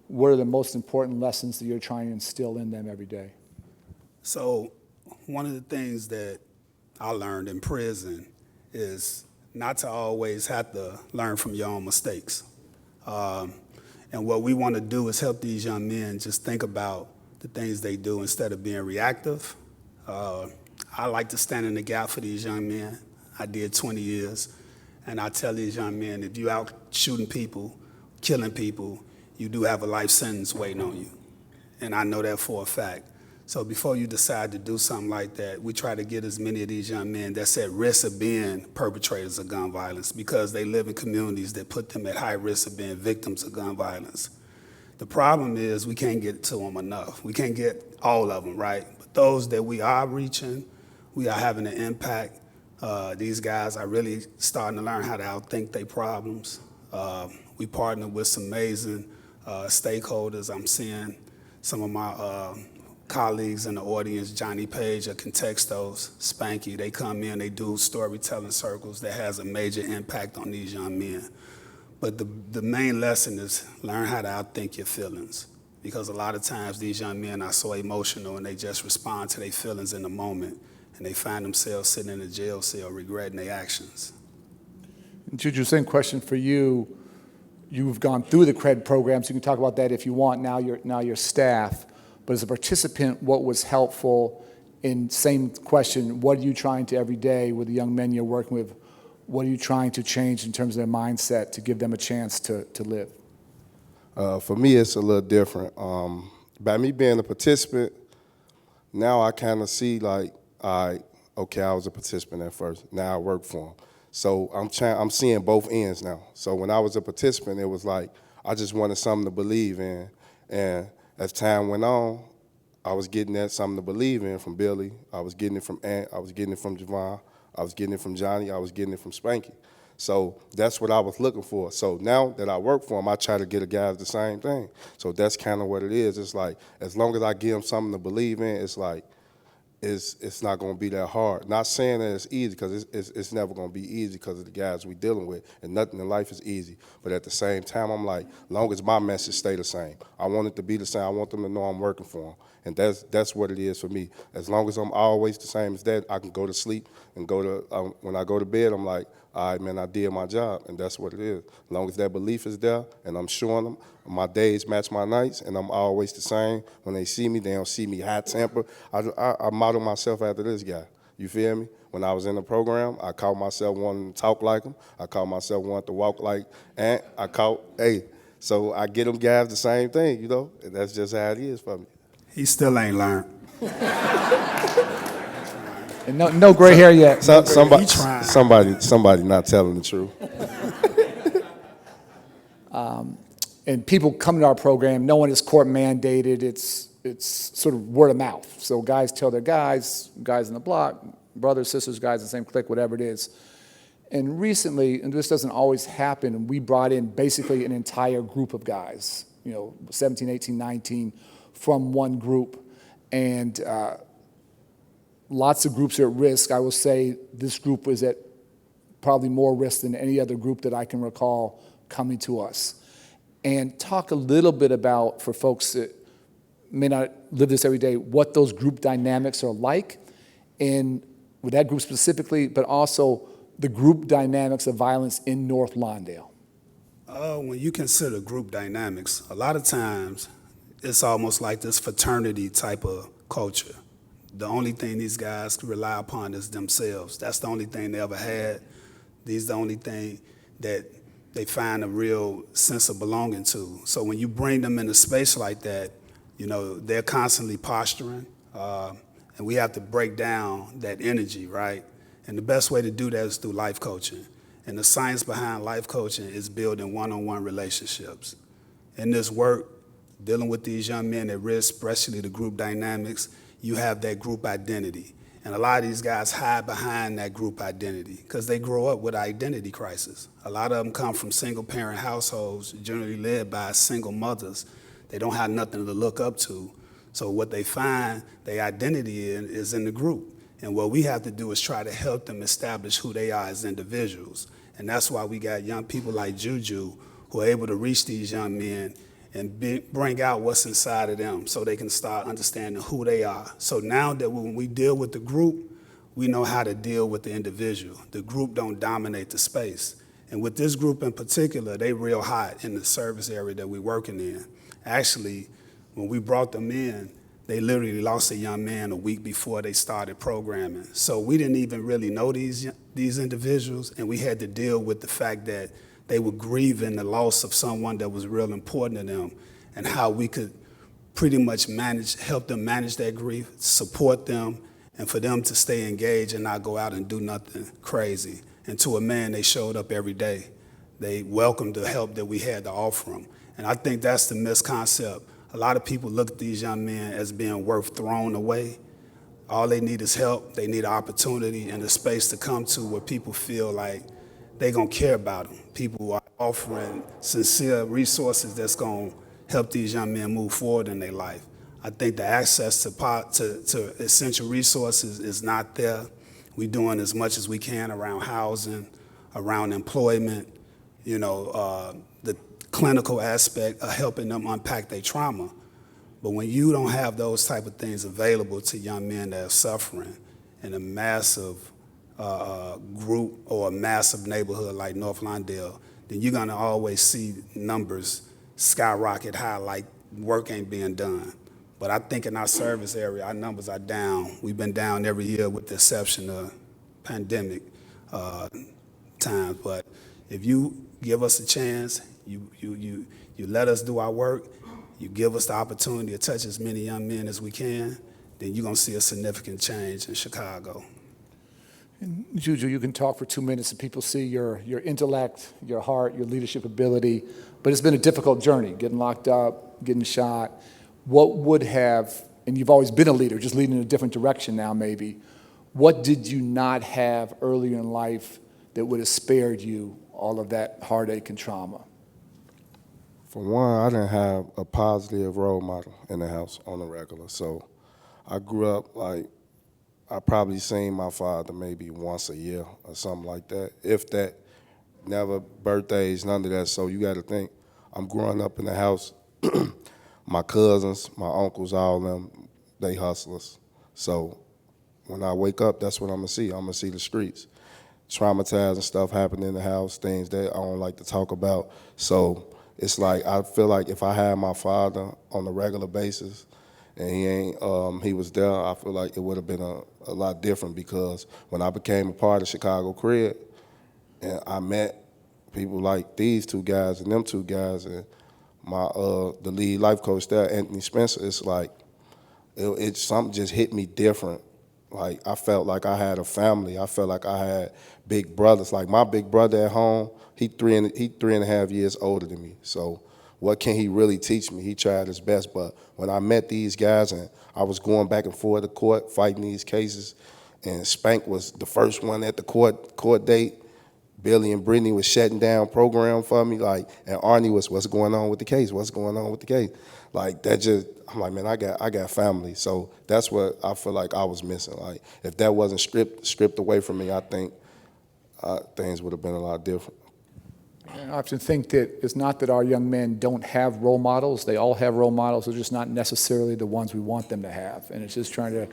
What are the most important lessons that you're trying to instill in them every day? So one of the things that I learned in prison is not to always have to learn from your own mistakes. And what we want to do is help these young men just think about the things they do instead of being reactive. I like to stand in the gap for these young men. I did 20 years. And I tell these young men, if you out shooting people, killing people, you do have a life sentence waiting on you. And I know that for a fact. So before you decide to do something like that, we try to get as many of these young men that's at risk of being perpetrators of gun violence because they live in communities that put them at high risk of being victims of gun violence. The problem is we can't get to them enough. We can't get all of them, right? But those that we are reaching, we are having an impact. These guys are really starting to learn how to outthink their problems. We partner with some amazing stakeholders. I'm seeing some of my colleagues in the audience, Johnny Page at Contextos, Spanky, they come in, they do storytelling circles that has a major impact on these young men. But the main lesson is learn how to outthink your feelings, because a lot of times these young men are so emotional and they just respond to their feelings in the moment, and they find themselves sitting in a jail cell regretting their actions. Juju, same question for you. You've gone through the CRED program, so you can talk about that if you want, now your staff. But as a participant, what was helpful? And same question, what are you trying to every day with the young men you're working with, what are you trying to change in terms of their mindset to give them a chance to live? For me, it's a little different. By me being a participant, now I kind of see like, all right, okay, I was a participant at first, now I work for them. So I'm seeing both ends now. So when I was a participant, it was like, I just wanted something to believe in. And as time went on, I was getting that something to believe in from Billy. I was getting it from Ant. I was getting it from Javon. I was getting it from Johnny. I was getting it from Spanky. So that's what I was looking for. So now that I work for him, I try to get the guys the same thing. So that's kind of what it is. It's like, as long as I give them something to believe in, it's like, it's not going to be that hard. Not saying that it's easy, because it's never going to be easy because of the guys we're dealing with, and nothing in life is easy. But at the same time, I'm like, as long as my message stay the same, I want it to be the same. I want them to know I'm working for them, and that's what it is for me. As long as I'm always the same as that, I can go to sleep and go to when I go to bed, I'm like, all right, man, I did my job, and that's what it is. As long as that belief is there, and I'm showing them, my days match my nights, and I'm always the same. When they see me, they don't see me hot-tempered. I model myself after this guy. You feel me? When I was in the program, I caught myself wanting to talk like him. I caught myself wanting to walk like Ant. So I get them guys the same thing, you know? And that's just how it is for me. He still ain't learned. And no gray hair yet. Somebody not telling the truth. And people come to our program, no one is court mandated, it's sort of word of mouth. So guys tell their guys in the block, brothers, sisters, guys in the same clique, whatever it is. And recently, and this doesn't always happen, we brought in basically an entire group of guys, 17, 18, 19, from one group. And lots of groups are at risk. I will say this group was at probably more risk than any other group that I can recall coming to us. And talk a little bit about, for folks that may not live this every day, what those group dynamics are like, and with that group specifically, but also the group dynamics of violence in North Lawndale. When you consider group dynamics, a lot of times it's almost like this fraternity type of culture. The only thing these guys can rely upon is themselves. That's the only thing they ever had. These are the only thing that they find a real sense of belonging to. So when you bring them in a space like that, they're constantly posturing. And we have to break down that energy, right? And the best way to do that is through life coaching. And the science behind life coaching is building one-on-one relationships. In this work, dealing with these young men at risk, especially the group dynamics, you have that group identity. And a lot of these guys hide behind that group identity because they grow up with an identity crisis. A lot of them come from single-parent households, generally led by single mothers. They don't have nothing to look up to. So what they find their identity in is in the group. And what we have to do is try to help them establish who they are as individuals. And that's why we got young people like Juju who are able to reach these young men and bring out what's inside of them so they can start understanding who they are. So now that when we deal with the group, we know how to deal with the individual. The group don't dominate the space. And with this group in particular, they real hot in the service area that we're working in. Actually, when we brought them in, they literally lost a young man a week before they started programming. So we didn't even really know these individuals, and we had to deal with the fact that they were grieving the loss of someone that was real important to them, and how we could pretty much help them manage that grief, support them, and for them to stay engaged and not go out and do nothing crazy. And to a man, they showed up every day. They welcomed the help that we had to offer them. And I think that's the misconcept. A lot of people look at these young men as being worth throwing away. All they need is help. They need an opportunity and a space to come to where people feel like they're going to care about them. People are offering sincere resources that's going to help these young men move forward in their life. I think the access to essential resources is not there. We're doing as much as we can around housing, around employment, the clinical aspect of helping them unpack their trauma. But when you don't have those type of things available to young men that are suffering in a massive group or a massive neighborhood like North Lawndale, then you're gonna always see numbers skyrocket high, like work ain't being done. But I think in our service area, our numbers are down. We've been down every year with the exception of pandemic times. But if you give us a chance, you let us do our work, you give us the opportunity to touch as many young men as we can, then you're gonna see a significant change in Chicago. And Juju, you can talk for 2 minutes and people see your intellect, your heart, your leadership ability, but it's been a difficult journey, getting locked up, getting shot. What would have, and you've always been a leader, just leading in a different direction now maybe, what did you not have earlier in life that would have spared you all of that heartache and trauma? For one, I didn't have a positive role model in the house on the regular. So I grew up like, I probably seen my father maybe once a year or something like that. If that, never birthdays, none of that. So you got to think, I'm growing up in the house. My cousins, my uncles, all of them, they hustlers. So when I wake up, that's what I'm gonna see. I'm gonna see the streets. Traumatizing stuff happening in the house, things that I don't like to talk about. So it's like, I feel like if I had my father on a regular basis and he was there, I feel like it would have been a lot different, because when I became a part of Chicago CRED and I met people like these two guys and them two guys and the lead life coach there, Anthony Spencer, it's like, it something just hit me different. Like, I felt like I had a family. I felt like I had big brothers. Like, my big brother at home, he three and a half years older than me. So what can he really teach me? He tried his best. But when I met these guys and I was going back and forth to court, fighting these cases, and Spank was the first one at the court date, Billy and Brittany was shutting down program for me, like, and Arne was, what's going on with the case? What's going on with the case? Like, that just, I'm like, man, I got family. So that's what I feel like I was missing. Like, if that wasn't stripped away from me, I think things would have been a lot different. I often think that it's not that our young men don't have role models. They all have role models. They're just not necessarily the ones we want them to have. And it's just trying to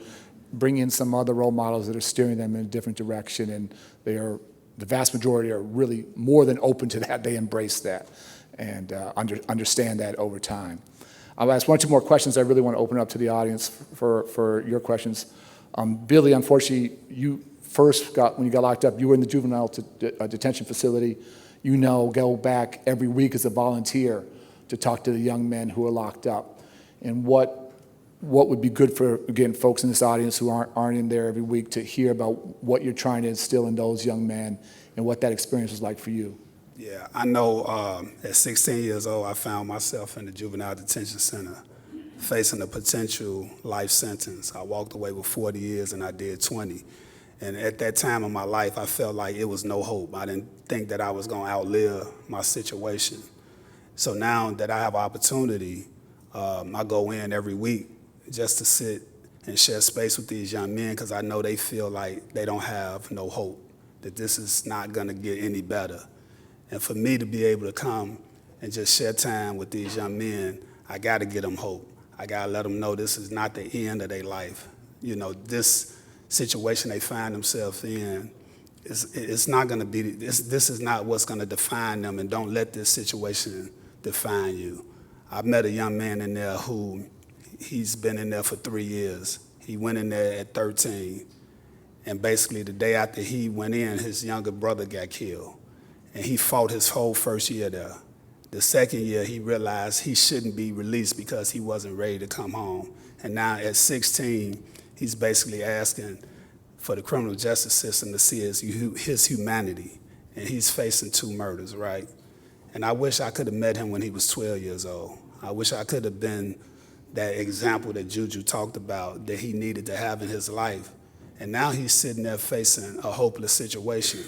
bring in some other role models that are steering them in a different direction. And the vast majority are really more than open to that. They embrace that and understand that over time. I'll ask one or two more questions. I really want to open it up to the audience for your questions. Billy, unfortunately, you first when you got locked up, you were in the juvenile detention facility. You go back every week as a volunteer to talk to the young men who are locked up. And what what would be good for, again, folks in this audience who aren't in there every week to hear about what you're trying to instill in those young men and what that experience was like for you? Yeah, I know at 16 years old, I found myself in the juvenile detention center facing a potential life sentence. I walked away with 40 years and I did 20. And at that time in my life, I felt like it was no hope. I didn't think that I was going to outlive my situation. So now that I have opportunity, I go in every week just to sit and share space with these young men because I know they feel like they don't have no hope, that this is not going to get any better. And for me to be able to come and just share time with these young men, I got to get them hope. I got to let them know this is not the end of their life. You know, this situation they find themselves in, it's not going to be, this is not what's going to define them, and don't let this situation define you. I met a young man in there who, he's been in there for 3 years. He went in there at 13, and basically the day after he went in, his younger brother got killed, and he fought his whole first year there. The second year, he realized he shouldn't be released because he wasn't ready to come home. And now at 16, he's basically asking for the criminal justice system to see his humanity. And he's facing 2 murders, right? And I wish I could have met him when he was 12 years old. I wish I could have been that example that Juju talked about that he needed to have in his life. And now he's sitting there facing a hopeless situation,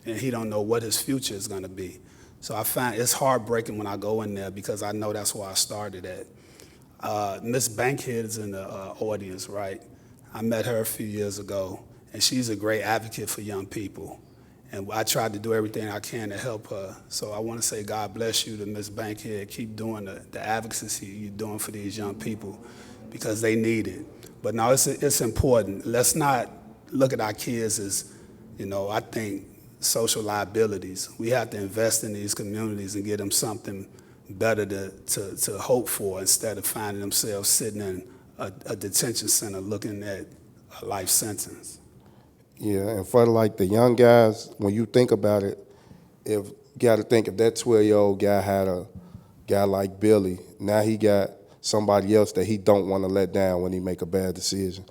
and he don't know what his future is gonna be. So I find it's heartbreaking when I go in there because I know that's where I started at. Miss Bankhead is in the audience, right? I met her a few years ago, and she's a great advocate for young people. And I tried to do everything I can to help her. So I want to say God bless you to Miss Bankhead. Keep doing the advocacy you're doing for these young people because they need it. But no, it's important. Let's not look at our kids as, you know, I think, social liabilities. We have to invest in these communities and give them something better to hope for instead of finding themselves sitting in a detention center looking at a life sentence. Yeah, and for like the young guys, when you think about it, if you got to think if that 12-year-old guy had a guy like Billy, now he got somebody else that he don't want to let down when he make a bad decision.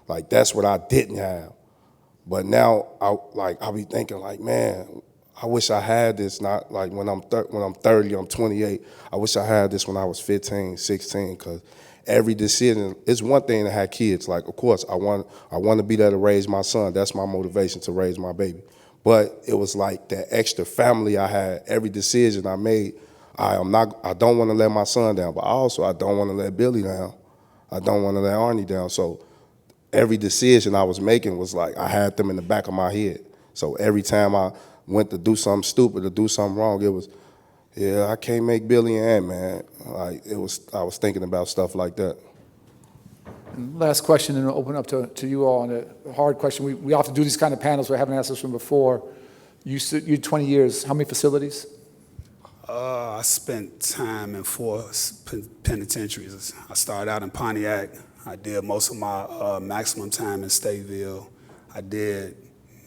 Like that's what I didn't have. But now I'll be thinking like, man, I wish I had this, not like when I'm 30, I'm 28. I wish I had this when I was 15, 16, because every decision, it's one thing to have kids. Like, of course, I want to be there to raise my son. That's my motivation, to raise my baby. But it was like that extra family I had. Every decision I made, I don't want to let my son down, but also I don't want to let Billy down. I don't want to let Arne down. So every decision I was making was like I had them in the back of my head. So every time I went to do something stupid or do something wrong, it was, yeah, I can't make Billy and Aunt, man. Like I was thinking about stuff like that. And last question, and I'll open up to you all on a hard question. We often do these kind of panels. We haven't asked this one before. You 20 years. How many facilities? I spent time in 4 penitentiaries. I started out in Pontiac. I did most of my maximum time in Stateville. I did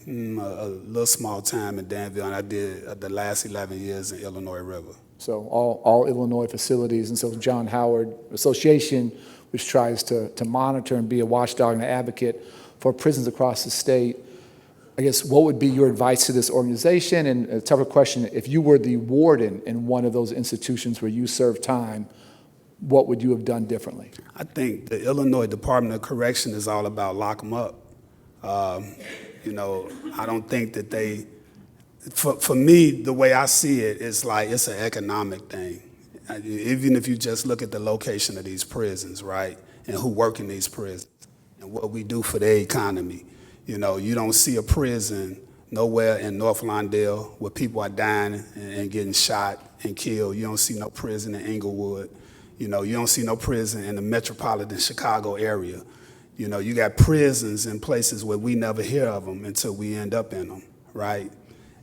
a little small time in Danville, and I did the last 11 years in Illinois River. So all Illinois facilities, and so John Howard Association, which tries to monitor and be a watchdog and an advocate for prisons across the state. I guess what would be your advice to this organization? And a tougher question, if you were the warden in one of those institutions where you served time, what would you have done differently? I think the Illinois Department of Correction is all about lock them up. You know, I don't think that they, for me, the way I see it, it's like it's an economic thing. Even if you just look at the location of these prisons, right, and who work in these prisons and what we do for their economy. You know, you don't see a prison nowhere in North Lawndale where people are dying and getting shot and killed. You don't see no prison in Inglewood. You know, you don't see no prison in the metropolitan Chicago area. You know, you got prisons in places where we never hear of them until we end up in them, right?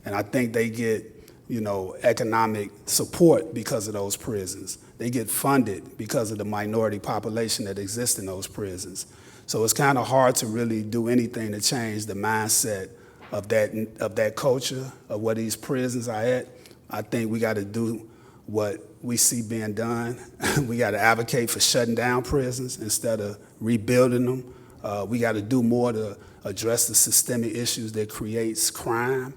And I think they get, you know, economic support because of those prisons. They get funded because of the minority population that exists in those prisons. So it's kind of hard to really do anything to change the mindset of that culture, of where these prisons are at. I think we got to do what we see being done. We got to advocate for shutting down prisons instead of rebuilding them. We got to do more to address the systemic issues that creates crime.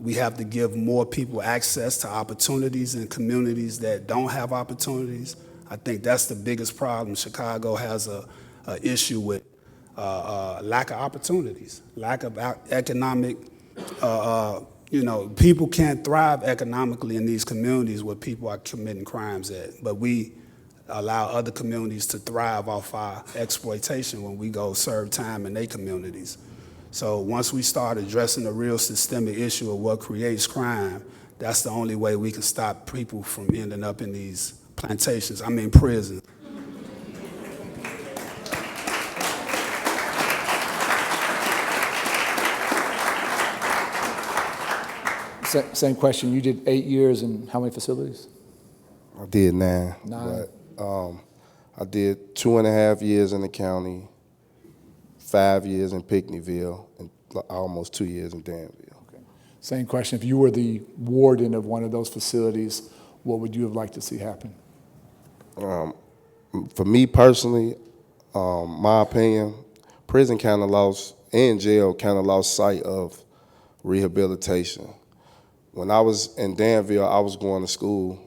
We have to give more people access to opportunities in communities that don't have opportunities. I think that's the biggest problem. Chicago has a issue with lack of opportunities, lack of economic, people can't thrive economically in these communities where people are committing crimes at, but we allow other communities to thrive off our exploitation when we go serve time in their communities. So once we start addressing the real systemic issue of what creates crime, that's the only way we can stop people from ending up in these prisons. Same question. You did 8 years in how many facilities? I did 9. 9. But I did 2.5 years in the county, 5 years in Pinckneyville, and almost 2 years in Danville. Okay. Same question. If you were the warden of one of those facilities, what would you have liked to see happen? For me personally, my opinion, prison kind of lost, and jail kind of lost sight of rehabilitation. When I was in Danville, I was going to school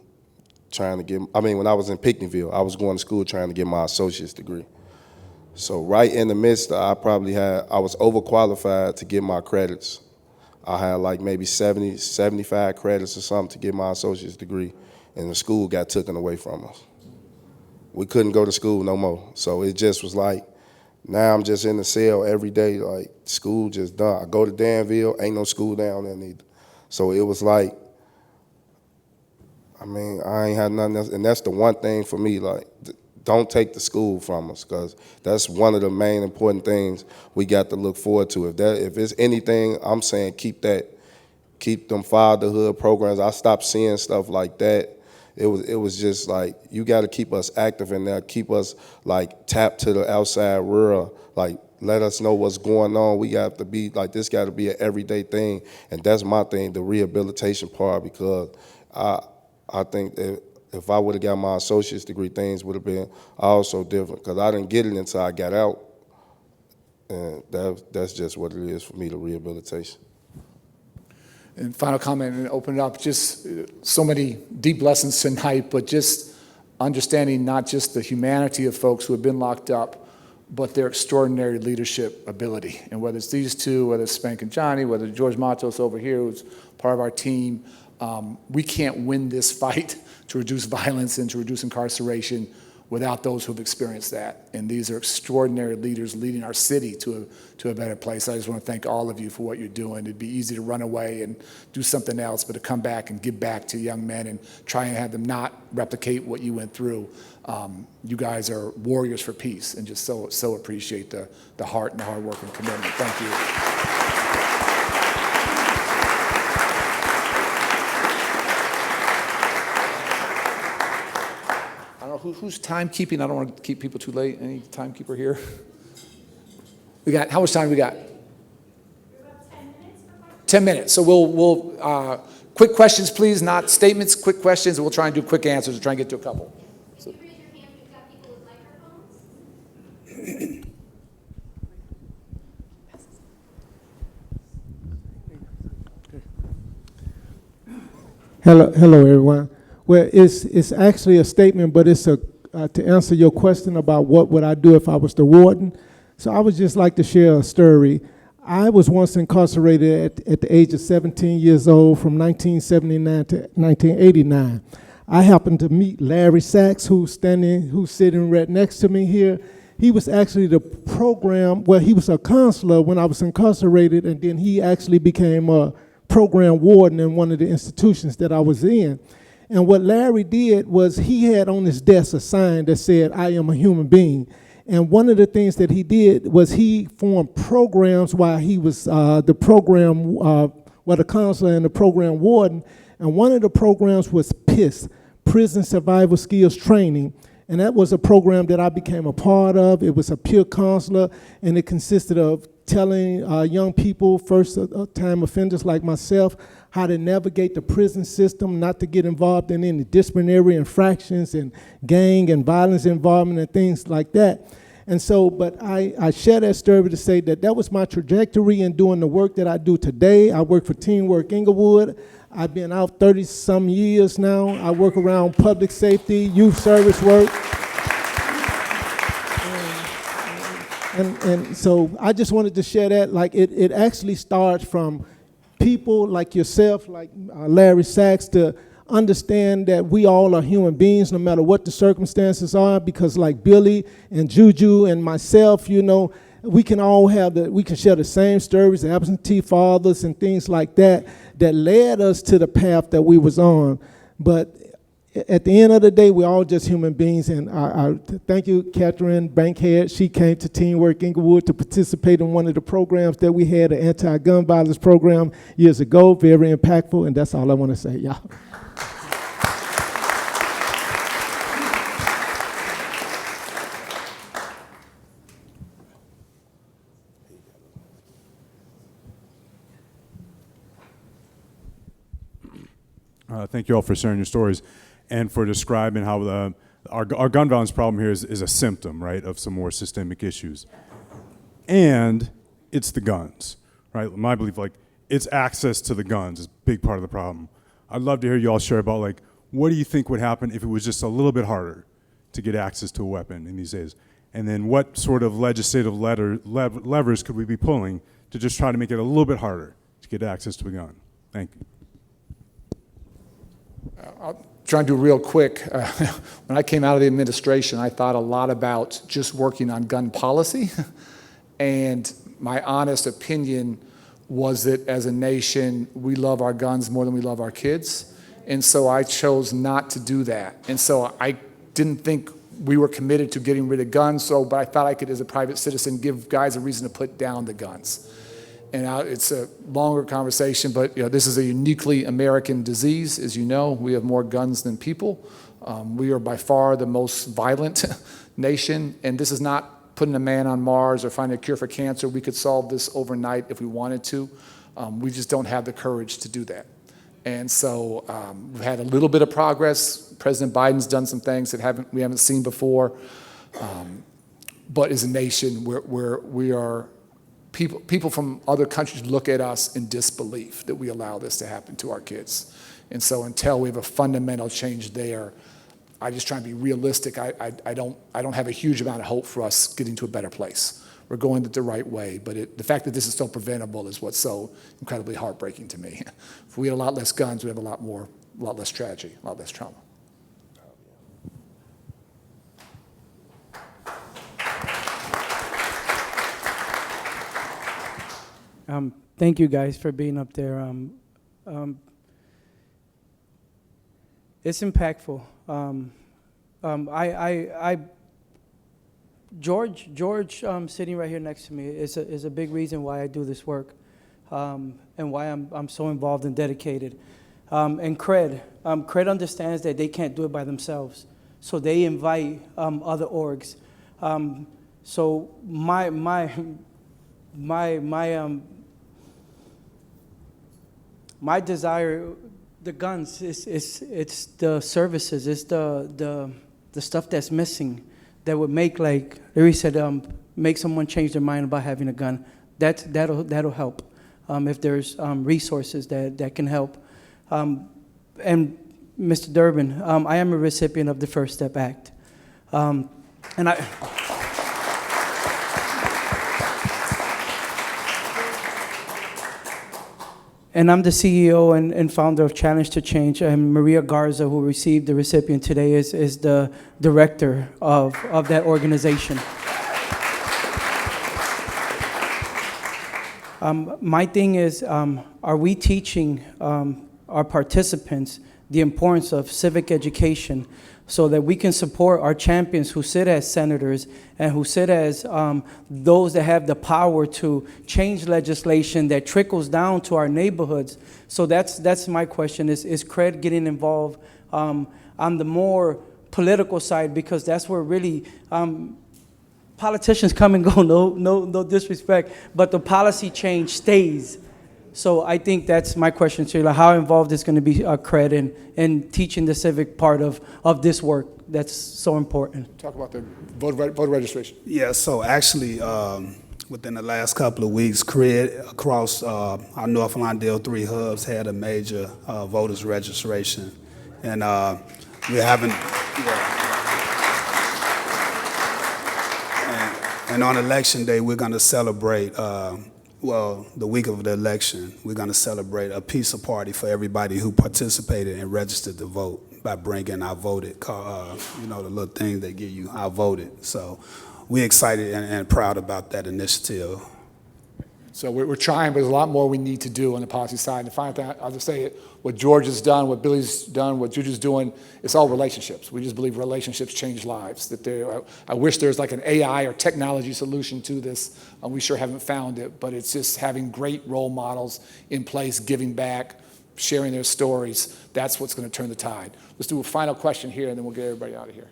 when I was in Pinckneyville, I was going to school trying to get my associate's degree. So right in the midst, I was overqualified to get my credits. I had like maybe 70, 75 credits or something to get my associate's degree, and the school got taken away from us. We couldn't go to school no more. So it just was like, now I'm just in the cell every day, like school just done. I go to Danville, ain't no school down there neither. So it was like, I ain't had nothing else. And that's the one thing for me, like, don't take the school from us, because that's one of the main important things we got to look forward to. If it's anything, I'm saying keep them fatherhood programs. I stopped seeing stuff like that. It was just like, you got to keep us active in there, keep us like tapped to the outside world, like let us know what's going on. We got to be like, this got to be an everyday thing, and that's my thing, the rehabilitation part, because I think that if I would have got my associate's degree, things would have been also different, because I didn't get it until I got out, and that's just what it is for me, the rehabilitation. And final comment, and open it up, just so many deep lessons tonight, but just understanding not just the humanity of folks who have been locked up, but their extraordinary leadership ability. And whether it's these two, whether it's Spank and Johnny, whether George Matos over here, who's part of our team, we can't win this fight to reduce violence and to reduce incarceration without those who have experienced that. And these are extraordinary leaders leading our city to a better place. I just want to thank all of you for what you're doing. It'd be easy to run away and do something else, but to come back and give back to young men and try and have them not replicate what you went through. You guys are warriors for peace, and just so appreciate the heart and the hard work and commitment. Thank you. Who's timekeeping? I don't want to keep people too late. Any timekeeper here? How much time we got? About 10 minutes. 10 minutes. So we'll quick questions, please, not statements, quick questions, and we'll try and do quick answers. We'll try and get to a couple. If you raise your hand, we've got people with microphones. Hello, everyone. Well, it's actually a statement, but it's to answer your question about what would I do if I was the warden. So I would just like to share a story. I was once incarcerated at the age of 17 years old from 1979 to 1989. I happened to meet Larry Sachs, who's sitting right next to me here. He was actually the program, he was a counselor when I was incarcerated, and then he actually became a program warden in one of the institutions that I was in. And what Larry did was he had on his desk a sign that said, "I am a human being." And one of the things that he did was he formed programs while he was the counselor and the program warden. And one of the programs was PISS, Prison Survival Skills Training. And that was a program that I became a part of. It was a peer counselor, and it consisted of telling young people, first-time offenders like myself, how to navigate the prison system, not to get involved in any disciplinary infractions and gang and violence involvement and things like that. And so, but I share that story to say that that was my trajectory in doing the work that I do today. I work for Teamwork Inglewood. I've been out 30-some years now. I work around public safety, youth service work. And so I just wanted to share that. Like it actually starts from people like yourself, like Larry Sachs, to understand that we all are human beings no matter what the circumstances are, because like Billy and Juju and myself, you know, we can all we can share the same stories, absentee fathers and things like that led us to the path that we was on. But at the end of the day, we're all just human beings, and I thank you, Catherine Bankhead. She came to Teamwork Inglewood to participate in one of the programs that we had, an anti-gun violence program years ago, very impactful, and that's all I want to say, y'all. Thank you all for sharing your stories and for describing how our gun violence problem here is a symptom, right, of some more systemic issues. And it's the guns, right? My belief, like, it's access to the guns is a big part of the problem. I'd love to hear you all share about, like, what do you think would happen if it was just a little bit harder to get access to a weapon in these days? And then what sort of legislative levers could we be pulling to just try to make it a little bit harder to get access to a gun? Thank you. I'll try and do real quick. When I came out of the administration, I thought a lot about just working on gun policy. And my honest opinion was that as a nation, we love our guns more than we love our kids. And so I chose not to do that. And so I didn't think we were committed to getting rid of guns, but I thought I could, as a private citizen, give guys a reason to put down the guns. And it's a longer conversation, but this is a uniquely American disease. As you know, we have more guns than people. We are by far the most violent nation, and this is not putting a man on Mars or finding a cure for cancer. We could solve this overnight if we wanted to. We just don't have the courage to do that. And so we've had a little bit of progress. President Biden's done some things that we haven't seen before. But as a nation, we are people from other countries look at us in disbelief that we allow this to happen to our kids. And so until we have a fundamental change there, I just try to be realistic. I don't have a huge amount of hope for us getting to a better place. We're going the right way, but the fact that this is so preventable is what's so incredibly heartbreaking to me. If we had a lot less guns, we'd have a lot less tragedy, a lot less trauma. Thank you guys for being up there. It's impactful. George sitting right here next to me is a big reason why I do this work, and why I'm so involved and dedicated. And CRED understands that they can't do it by themselves, so they invite other orgs. So my desire, the guns, it's the services, it's the stuff that's missing that would make, like Larry said, make someone change their mind about having a gun. That'll help if there's resources that can help. And Mr. Durbin, I am a recipient of the First Step Act, And I'm the CEO and founder of Challenge to Change. And Maria Garza, who received the recipient today, is the director of that organization. My thing is, are we teaching our participants the importance of civic education so that we can support our champions who sit as senators and who sit as those that have the power to change legislation that trickles down to our neighborhoods? So that's my question, is CRED getting involved on the more political side, because that's where really politicians come and go, no disrespect, but the policy change stays So I think that's my question to you. Like, how involved is going to be CRED in teaching the civic part of this work that's so important? Talk about the voter registration. Yeah, so actually, within the last couple of weeks, CRED across our North Lawndale 3 hubs had a major voters registration. And we're having, and on election day, we're going to celebrate, the week of the election, we're going to celebrate a pizza party for everybody who participated and registered to vote by bringing our voted, the little thing they give you, I voted. So we're excited and proud about that initiative. So we're trying, but there's a lot more we need to do on the policy side. And the final thing, I'll just say it, what George has done, what Billy's done, what Juju's doing, it's all relationships. We just believe relationships change lives. I wish there's like an AI or technology solution to this. We sure haven't found it, but it's just having great role models in place, giving back, sharing their stories. That's what's going to turn the tide. Let's do a final question here, and then we'll get everybody out of here.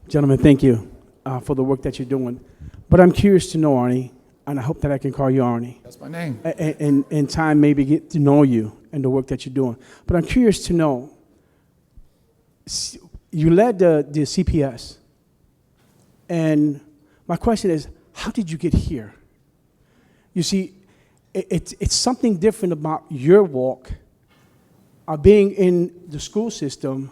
Gentlemen, thank you for the work that you're doing. But I'm curious to know, Arne, and I hope that I can call you Arne. That's my name. And in time, maybe get to know you and the work that you're doing. But I'm curious to know, you led the CPS. And my question is, how did you get here? You see, it's something different about your walk, being in the school system,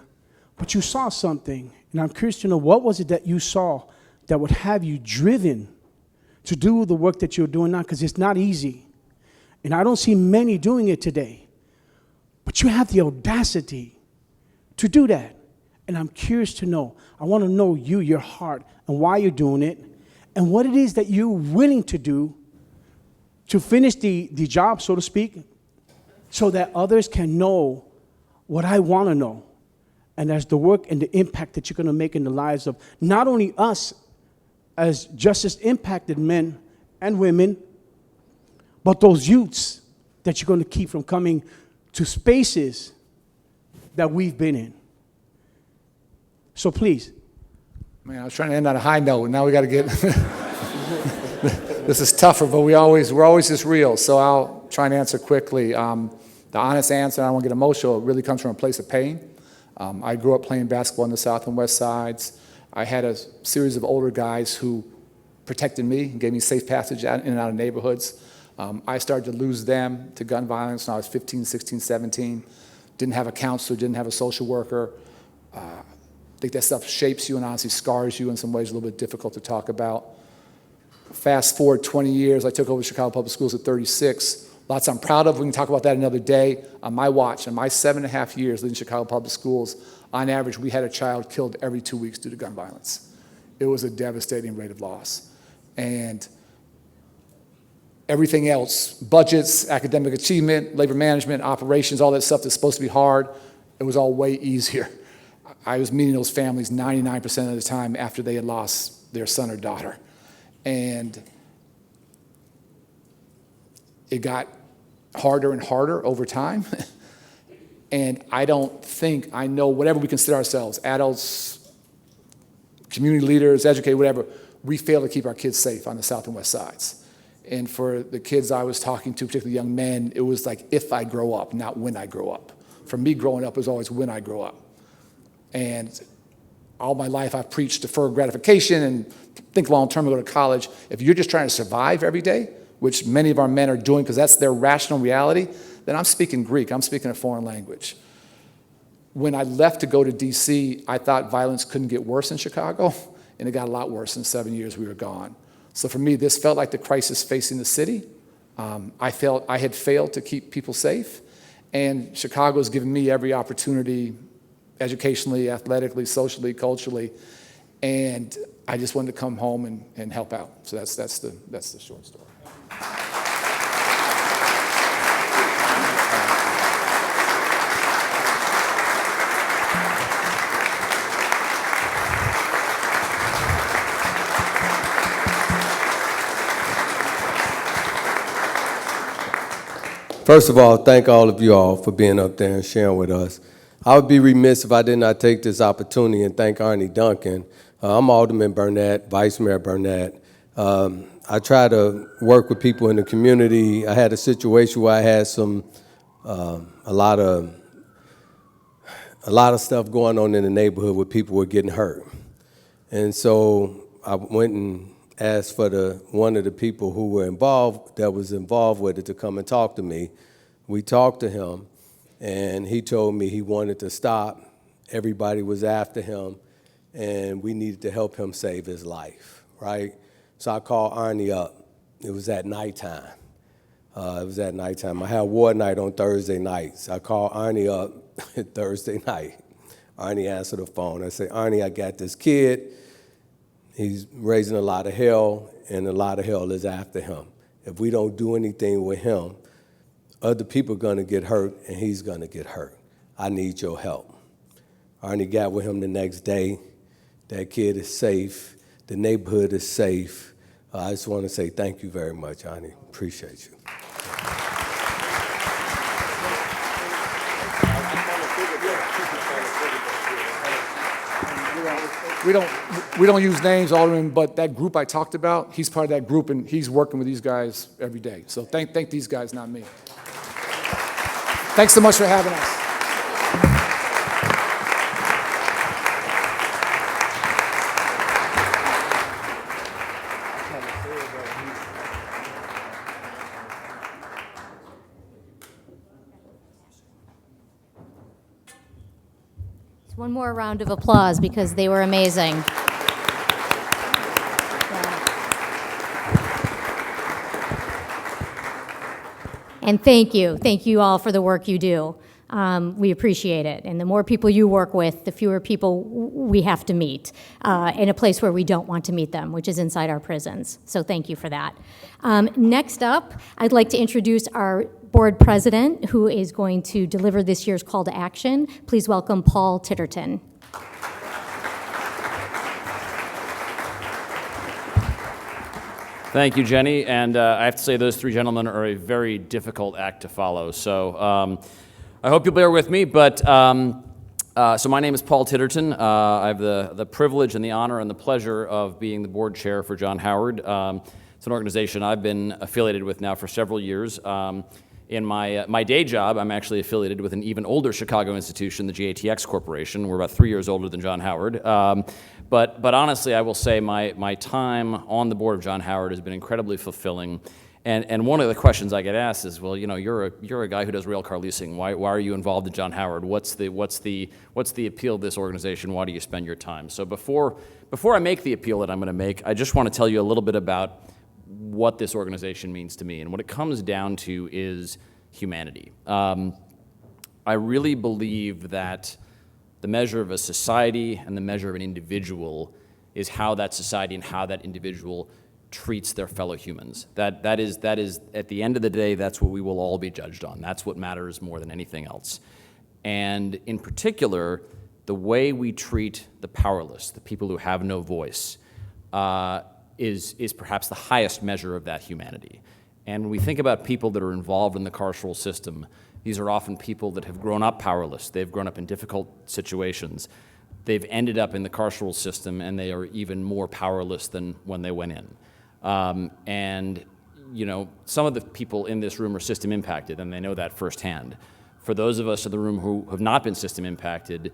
but you saw something. And I'm curious to know, what was it that you saw that would have you driven to do the work that you're doing now? Because it's not easy. And I don't see many doing it today. But you have the audacity to do that. And I'm curious to know, I want to know you, your heart, and why you're doing it, and what it is that you're willing to do to finish the job, so to speak, so that others can know what I want to know. And that's the work and the impact that you're going to make in the lives of not only us as justice impacted men and women, but those youths that you're going to keep from coming to spaces that we've been in. So please. Man, I was trying to end on a high note, and now we got to get. This is tougher, but we're always just real. So I'll try and answer quickly. The honest answer, I don't want to get emotional, it really comes from a place of pain. I grew up playing basketball on the South and West Sides. I had a series of older guys who protected me and gave me safe passage in and out of neighborhoods. I started to lose them to gun violence when I was 15, 16, 17. Didn't have a counselor, didn't have a social worker. I think that stuff shapes you and honestly scars you in some ways, a little bit difficult to talk about. Fast forward 20 years, I took over Chicago Public Schools at 36. Lots I'm proud of. We can talk about that another day. On my watch, in my 7.5 years leading Chicago Public Schools, on average, we had a child killed every 2 weeks due to gun violence. It was a devastating rate of loss. And everything else, budgets, academic achievement, labor management, operations, all that stuff that's supposed to be hard, it was all way easier. I was meeting those families 99% of the time after they had lost their son or daughter. And it got harder and harder over time. And I don't think I know, whatever we consider ourselves, adults, community leaders, educators, whatever, we fail to keep our kids safe on the South and West Sides. And for the kids I was talking to, particularly young men, it was like, if I grow up, not when I grow up. For me, growing up was always when I grow up. And all my life I've preached deferred gratification and think long-term and go to college. If you're just trying to survive every day, which many of our men are doing because that's their rational reality, then I'm speaking Greek, I'm speaking a foreign language. When I left to go to DC, I thought violence couldn't get worse in Chicago, and it got a lot worse in 7 years we were gone. So for me, this felt like the crisis facing the city. I felt I had failed to keep people safe, and Chicago's given me every opportunity, educationally, athletically, socially, culturally, and I just wanted to come home and help out. So that's the short story. First of all, thank all of you all for being up there and sharing with us. I would be remiss if I did not take this opportunity and thank Arne Duncan. I'm Alderman Burnett, Vice Mayor Burnett. I try to work with people in the community. I had a situation where I had a lot of stuff going on in the neighborhood where people were getting hurt. And so I went and asked for one of the people who were involved, that was involved with it, to come and talk to me. We talked to him, and he told me he wanted to stop. Everybody was after him, and we needed to help him save his life, right? So I called Arne up. It was at nighttime. I had ward night on Thursday nights. I called Arne up Thursday night. Arne answered the phone. I said, Arne, I got this kid. He's raising a lot of hell, and a lot of hell is after him. If we don't do anything with him, other people are going to get hurt, and he's going to get hurt. I need your help. Arne got with him the next day. That kid is safe. The neighborhood is safe. I just want to say thank you very much, Arne. Appreciate you. We don't use names, Alderman, but that group I talked about, he's part of that group, and he's working with these guys every day. So thank these guys, not me. Thanks so much for having us. One more round of applause because they were amazing. And thank you all for the work you do. We appreciate it. And the more people you work with, the fewer people we have to meet in a place where we don't want to meet them, which is inside our prisons. So thank you for that. Next up, I'd like to introduce our board president, who is going to deliver this year's call to action. Please welcome Paul Titterton. Thank you, Jenny. And I have to say those three gentlemen are a very difficult act to follow. So I hope you'll bear with me. But so my name is Paul Titterton. I have the privilege and the honor and the pleasure of being the board chair for John Howard. It's an organization I've been affiliated with now for several years. In my day job, I'm actually affiliated with an even older Chicago institution, the GATX Corporation. We're about 3 years older than John Howard. But honestly, I will say my time on the board of John Howard has been incredibly fulfilling. And one of the questions I get asked is, well, you know, you're a guy who does rail car leasing. Why are you involved in John Howard? What's the appeal of this organization? Why do you spend your time? So before I make the appeal that I'm going to make, I just want to tell you a little bit about what this organization means to me. And what it comes down to is humanity. I really believe that the measure of a society and the measure of an individual is how that society and how that individual treats their fellow humans. That is, at the end of the day, that's what we will all be judged on. That's what matters more than anything else. And in particular, the way we treat the powerless, the people who have no voice, is perhaps the highest measure of that humanity. And when we think about people that are involved in the carceral system, these are often people that have grown up powerless. They've grown up in difficult situations. They've ended up in the carceral system, and they are even more powerless than when they went in. And you know, some of the people in this room are system impacted, and they know that firsthand. For those of us in the room who have not been system impacted,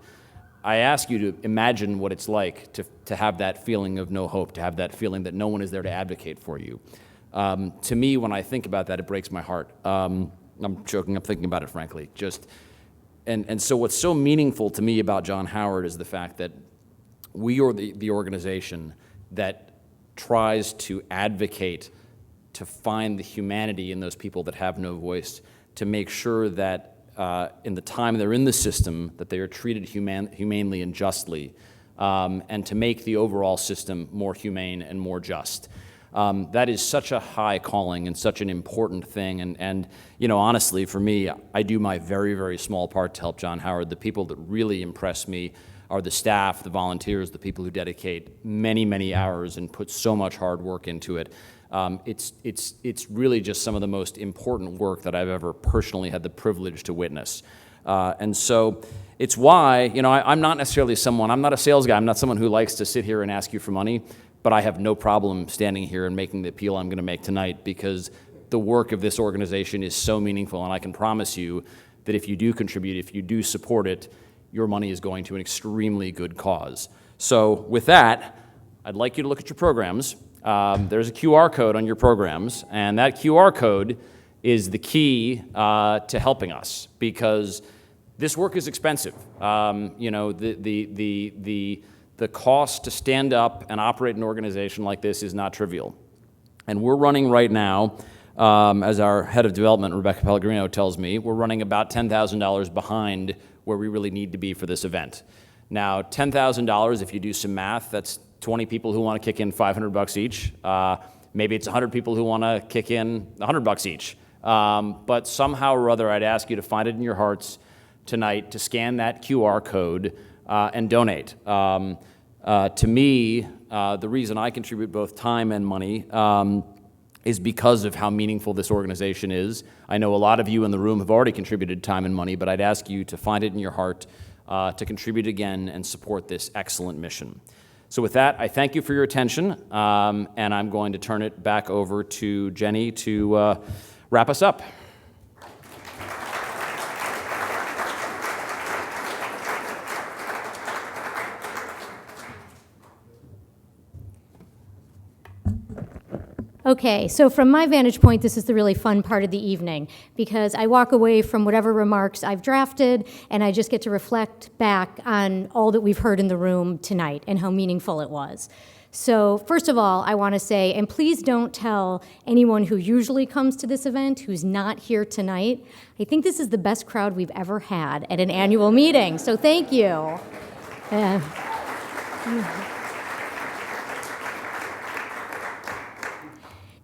I ask you to imagine what it's like to have that feeling of no hope, to have that feeling that no one is there to advocate for you. To me, when I think about that, it breaks my heart. I'm joking, I'm thinking about it, frankly. And so what's so meaningful to me about John Howard is the fact that we are the organization that tries to advocate to find the humanity in those people that have no voice, to make sure that in the time they're in the system, that they are treated humanely and justly, and to make the overall system more humane and more just. That is such a high calling and such an important thing. And you know, honestly, for me, I do my very, very small part to help John Howard. The people that really impress me are the staff, the volunteers, the people who dedicate many, many hours and put so much hard work into it. It's really just some of the most important work that I've ever personally had the privilege to witness. And so It's why, I'm not necessarily I'm not a sales guy. I'm not someone who likes to sit here and ask you for money, but I have no problem standing here and making the appeal I'm going to make tonight, because the work of this organization is so meaningful, and I can promise you that if you do contribute, if you do support it, your money is going to an extremely good cause. So with that, I'd like you to look at your programs. There's a QR code on your programs, and that QR code is the key to helping us, because this work is expensive. The cost to stand up and operate an organization like this is not trivial. And we're running right now, as our head of development, Rebecca Pellegrino, tells me, we're running about $10,000 behind where we really need to be for this event. Now, $10,000, if you do some math, that's 20 people who want to kick in $500 each. Maybe it's 100 people who want to kick in $100 each. But somehow or other, I'd ask you to find it in your hearts tonight to scan that QR code and donate. To me, the reason I contribute both time and money is because of how meaningful this organization is. I know a lot of you in the room have already contributed time and money, but I'd ask you to find it in your heart to contribute again and support this excellent mission. So with that, I thank you for your attention, and I'm going to turn it back over to Jenny to wrap us up. Okay, so from my vantage point, this is the really fun part of the evening, because I walk away from whatever remarks I've drafted, and I just get to reflect back on all that we've heard in the room tonight and how meaningful it was. So first of all, I want to say, and please don't tell anyone who usually comes to this event who's not here tonight, I think this is the best crowd we've ever had at an annual meeting, so thank you.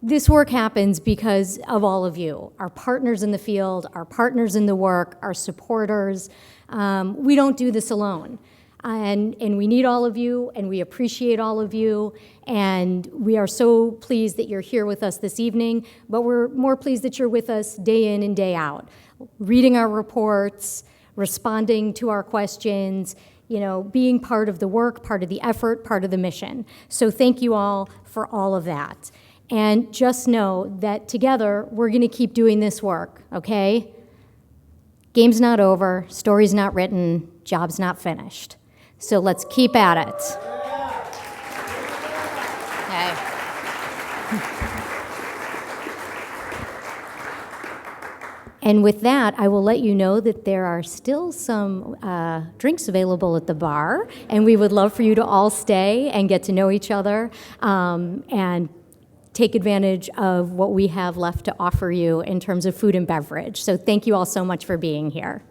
This work happens because of all of you, our partners in the field, our partners in the work, our supporters. We don't do this alone. And we need all of you, and we appreciate all of you, and we are so pleased that you're here with us this evening, but we're more pleased that you're with us day in and day out, reading our reports, responding to our questions, being part of the work, part of the effort, part of the mission. So thank you all for all of that. And just know that together, we're going to keep doing this work, okay? Game's not over, story's not written, job's not finished. So let's keep at it. Okay. And with that, I will let you know that there are still some drinks available at the bar, and we would love for you to all stay and get to know each other and take advantage of what we have left to offer you in terms of food and beverage. So thank you all so much for being here.